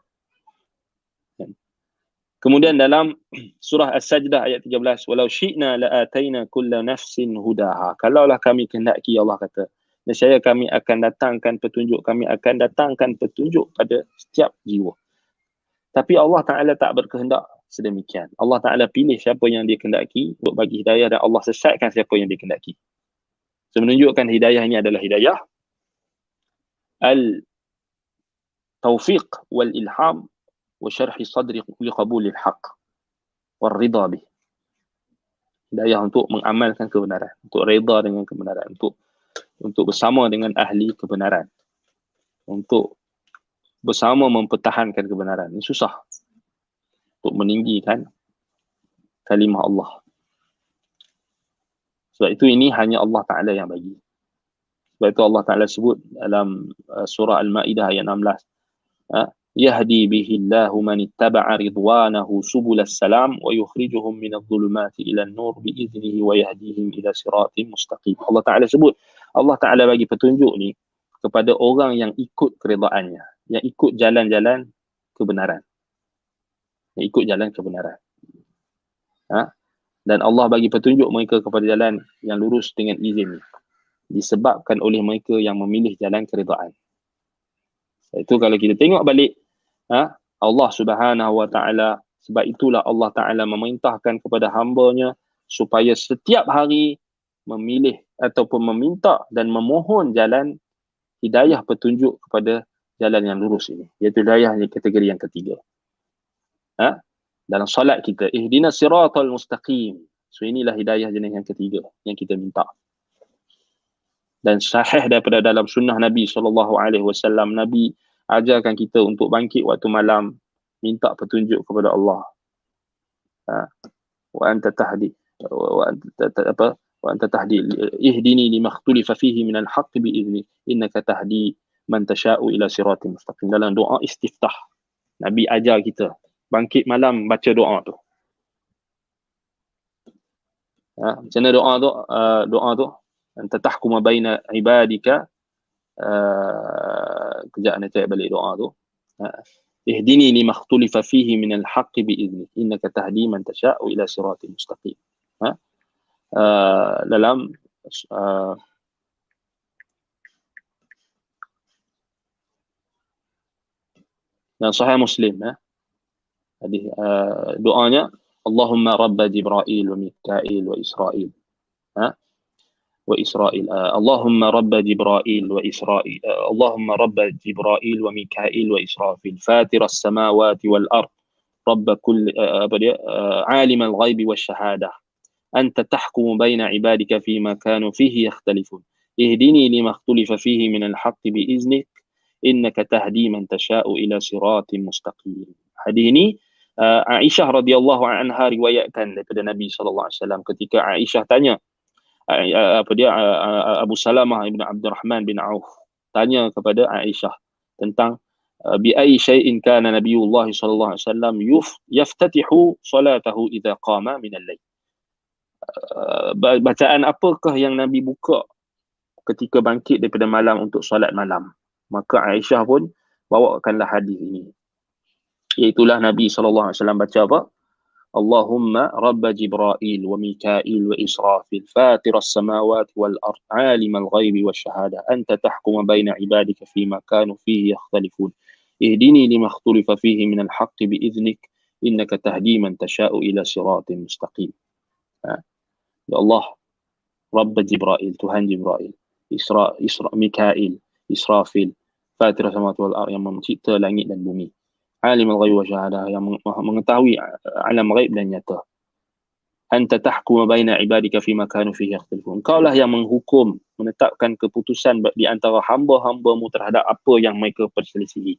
S1: Kemudian dalam surah As-Sajdah ayat 13, "Walau syi'na la'ataina kulla nafsin hudaha." Kalaulah kami kehendaki, Allah kata, nescaya kami akan datangkan petunjuk, kami akan datangkan petunjuk pada setiap jiwa. Tapi Allah Ta'ala tak berkehendak sedemikian. Allah Ta'ala pilih siapa yang dia kehendaki untuk bagi hidayah, dan Allah sesatkan siapa yang dia kehendaki. So, menunjukkan hidayah ini adalah hidayah al-taufiq wal-ilham wa syarhi sadri liqabulil haqq wal ridha bih. Hidayah untuk mengamalkan kebenaran, untuk redha dengan kebenaran, untuk bersama dengan ahli kebenaran, untuk bersama mempertahankan kebenaran. Ini susah. Untuk meninggikan kalimah Allah. Sebab itu ini hanya Allah Ta'ala yang bagi. Sebab itu Allah Ta'ala sebut dalam surah Al-Ma'idah ayat 16. Yahdi bihillahu man ittaba'a ridwanahu subulas salam wa yukhrijuhum minadh dhulumati ila an-nur biiznihi wa yahdihim ila siratin mustaqim. Allah Ta'ala sebut, Allah Ta'ala bagi petunjuk ni kepada orang yang ikut keredaannya, yang ikut jalan-jalan kebenaran. Yang ikut jalan kebenaran. Dan Allah bagi petunjuk mereka kepada jalan yang lurus dengan izin, disebabkan oleh mereka yang memilih jalan keredaan. Itu kalau kita tengok balik Allah Subhanahu wa taala, sebab itulah Allah Taala memerintahkan kepada hamba-Nya supaya setiap hari memilih ataupun meminta dan memohon jalan hidayah petunjuk kepada jalan yang lurus ini, iaitu hidayah yang kategori yang ketiga. Dalam solat kita, ihdinas siratal mustaqim. So inilah hidayah jenis yang ketiga yang kita minta. Dan sahih daripada dalam sunnah Nabi SAW, Nabi ajarkan kita untuk bangkit waktu malam, minta petunjuk kepada Allah. Wa anta tahdi wa anta tahdi ihdini lima ikhtalafa fihi min al-haqq bi idzni innaka tahdi man tasha'u ila siratin mustaqim. Dalam doa istiftah, Nabi ajar kita bangkit malam baca doa tu. Macam mana doa tu? Doa tu anta tahkuma baina ibadika, kejap nak cek balik doa tu. Ihdini lima ikhtalafa fihi min al-haqq bi idzni innaka tahdi man tasha'u ila siratin mustaqim. Dalam dan Sahih Muslim, hadis doanya Allahumma rabba Jibril wa Mikail wa Israil, وإسرائيل اللهم رب جبرائيل وإسرائيل اللهم رب جبرائيل وميكائيل وإسرافيل فاتر السماوات والأرض رب كل عالم الغيب والشهادة أنت تحكم بين عبادك فيما كانوا فيه يختلفون اهدني لما اختلف فيه من الحق بإذنك إنك تهدي من تشاء إلى صراط مستقيم. Hadis ini Aisyah radhiyallahu anha riwayatkan daripada Nabi sallallahu alaihi wasallam ketika Aisyah tanya Abu Salamah ibn Abdurrahman bin Auf tanya kepada Aisyah tentang bi ayyi syai'in kana Nabiullah sallallahu alaihi wasallam yaftatihu salatahu idza qama min al-lail. Bacaan apakah yang Nabi buka ketika bangkit daripada malam untuk solat malam? Maka Aisyah pun bawakanlah hadis ini. Iaitulah Nabi sallallahu alaihi wasallam baca apa? Allahumma rabba Jibril wa Mikail wa Israfil fatir as-samawati wal ard alim al-ghaibi wash-shahada anta tahkum baina ibadika fima kanu fihi yakhtalifun ihdini lima ikhtalafa fihi min al-haqq bi idhnik innaka tahdi man tasha'u ila siratin mustaqim. Ya Allah, Rabb Jibril, Tuhan Jibril, Isra Mikail, Israfil, fatir as-samawati wal ard, yang mencipta langit dan bumi, alim al-ghaib wa syahadah, yang mengetahui alam ghaib dan nyata. Anta tahkum baina ibadika fima kanu fihi yakhtalifun. Engkaulah yang menghukum, menetapkan keputusan di antara hamba-hambamu terhadap apa yang mereka perselisihi.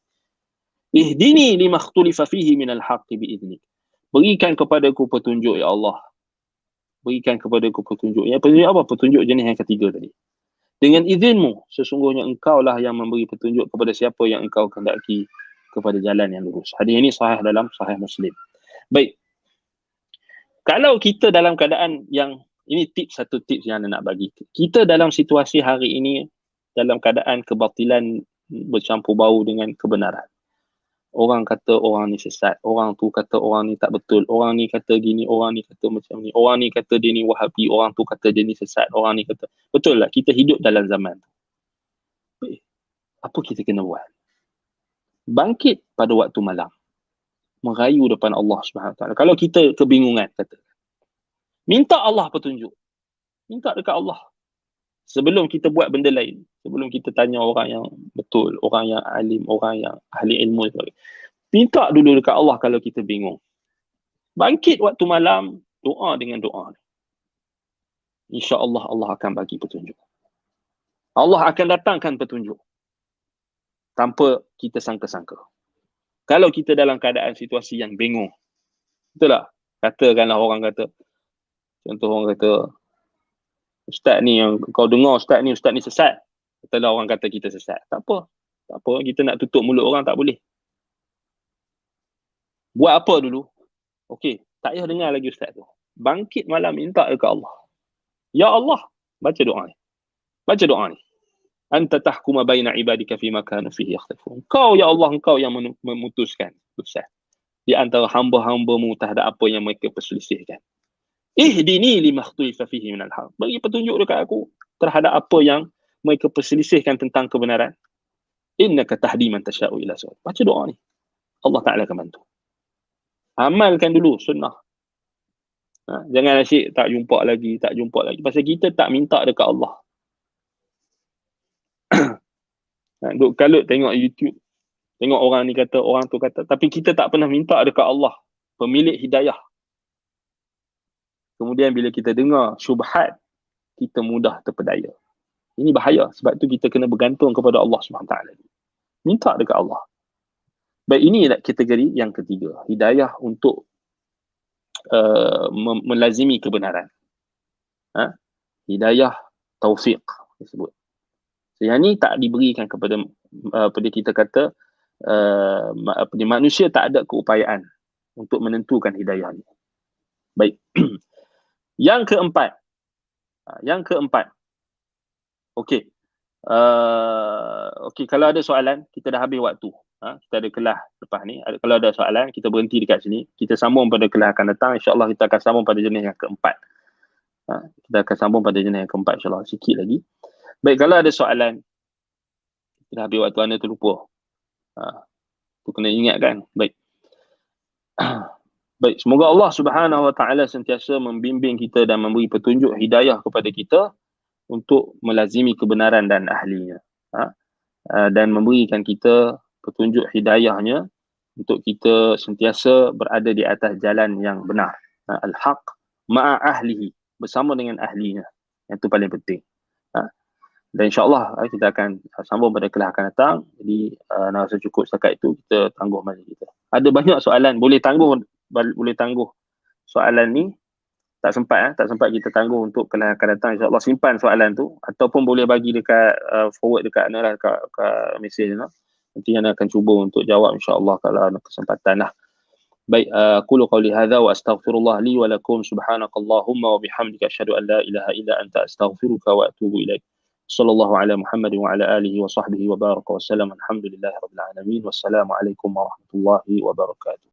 S1: Ihdini lima ikhtalafa fihi min al-haqqi bi idnik. Berikan kepadaku petunjuk ya Allah. Berikan kepadaku petunjuk. Ya, petunjuk apa? Petunjuk jenis yang ketiga tadi. Dengan izinmu, sesungguhnya engkaulah yang memberi petunjuk kepada siapa yang engkau kehendaki kepada jalan yang lurus. Hadis ini sahih dalam Sahih Muslim. Baik. Kalau kita dalam keadaan yang, ini satu tips yang nak bagi. Kita dalam situasi hari ini dalam keadaan kebatilan bercampur bau dengan kebenaran. Orang kata orang ni sesat, orang tu kata orang ni tak betul, orang ni kata gini, orang ni kata macam ni, orang ni kata dia ni Wahabi, orang tu kata dia ni sesat, orang ni kata. Betul lah, kita hidup dalam zaman tu. Baik. Apa kita kena buat? Bangkit pada waktu malam, merayu depan Allah Subhanahu Wa Taala. Kalau kita kebingungan, kata, minta Allah petunjuk, minta dekat Allah. Sebelum kita buat benda lain, sebelum kita tanya orang yang betul, orang yang alim, orang yang ahli ilmu, minta dulu dekat Allah kalau kita bingung. Bangkit waktu malam, doa dengan doa. InsyaAllah Allah akan bagi petunjuk. Allah akan datangkan petunjuk tanpa kita sangka-sangka. Kalau kita dalam keadaan situasi yang bingung, betul tak? Katakanlah orang kata, contoh orang kata, Ustaz ni yang kau dengar, Ustaz ni sesat. Katalah orang kata kita sesat. Tak apa. Tak apa, kita nak tutup mulut orang tak boleh. Buat apa dulu? Okey, tak payah dengar lagi Ustaz tu. Bangkit malam, minta dekat Allah. Ya Allah, baca doa ni. Baca doa ni. Anta tahkuma baina ibadika fima kanu fihi yakhtalifun. Kau ya Allah, engkau yang memutuskan Ustaz di antara hamba-hambamu terhadap apa yang mereka perselisihkan. Ihdini lima ikhtalafa fihi min al-haq. Bagi petunjuk dekat aku terhadap apa yang mereka perselisihkan tentang kebenaran. Innaka tahdi man tasha'u ila sirat. Baca doa ni. Allah Ta'ala akan bantu. Amalkan dulu sunnah. Jangan asyik tak jumpa lagi. Pasal kita tak minta dekat Allah. Duk kalut tengok YouTube. Tengok orang ni kata, orang tu kata. Tapi kita tak pernah minta dekat Allah, pemilik hidayah. Kemudian bila kita dengar syubhat, kita mudah terpedaya. Ini bahaya. Sebab tu kita kena bergantung kepada Allah SWT. Minta dekat Allah. Baik, ini kategori yang ketiga. Hidayah untuk melazimi kebenaran. Hidayah taufiq disebut. So, yang ni tak diberikan kepada kita kata manusia tak ada keupayaan untuk menentukan hidayah ni. Baik. Yang keempat. Okey. Okey, kalau ada soalan, kita dah habis waktu. Kita ada kelas lepas ni. Kalau ada soalan, kita berhenti dekat sini. Kita sambung pada kelas akan datang. InsyaAllah kita akan sambung pada jenis yang keempat. InsyaAllah. Sikit lagi. Baik, kalau ada soalan, kita dah habis waktu, anda terlupa. Tu kena ingat kan. Baik. Baik, semoga Allah Subhanahu Wa Taala sentiasa membimbing kita dan memberi petunjuk hidayah kepada kita untuk melazimi kebenaran dan ahlinya. Dan memberikan kita petunjuk hidayahnya untuk kita sentiasa berada di atas jalan yang benar. Al-haq ma'a ahlihi, bersama dengan ahlinya. Yang itu paling penting. Dan insyaAllah kita akan sambung pada kelas akan datang. Jadi nak rasa cukup setakat itu, kita tangguh majlis kita. Ada banyak soalan, boleh tangguh soalan ni. Tak sempat kita tangguh untuk kelas akan datang. InsyaAllah simpan soalan tu, ataupun boleh bagi dekat forward dekat Ana lah, kat mesej lah. Nanti Ana akan cuba untuk jawab insyaAllah kalau ada kesempatan lah. Baik, qulu qawli hadza wa astaghfirullah li wa lakum subhanakallahumma wa bihamdika asyhadu an la ilaha illa anta astaghfiruka wa atubu ilaik. Sallallahu ala Muhammad wa ala alihi wa sahbihi wa baraka wa sallam. Alhamdulillahirabbil alamin. Wassalamu alaikum warahmatullahi wabarakatuh.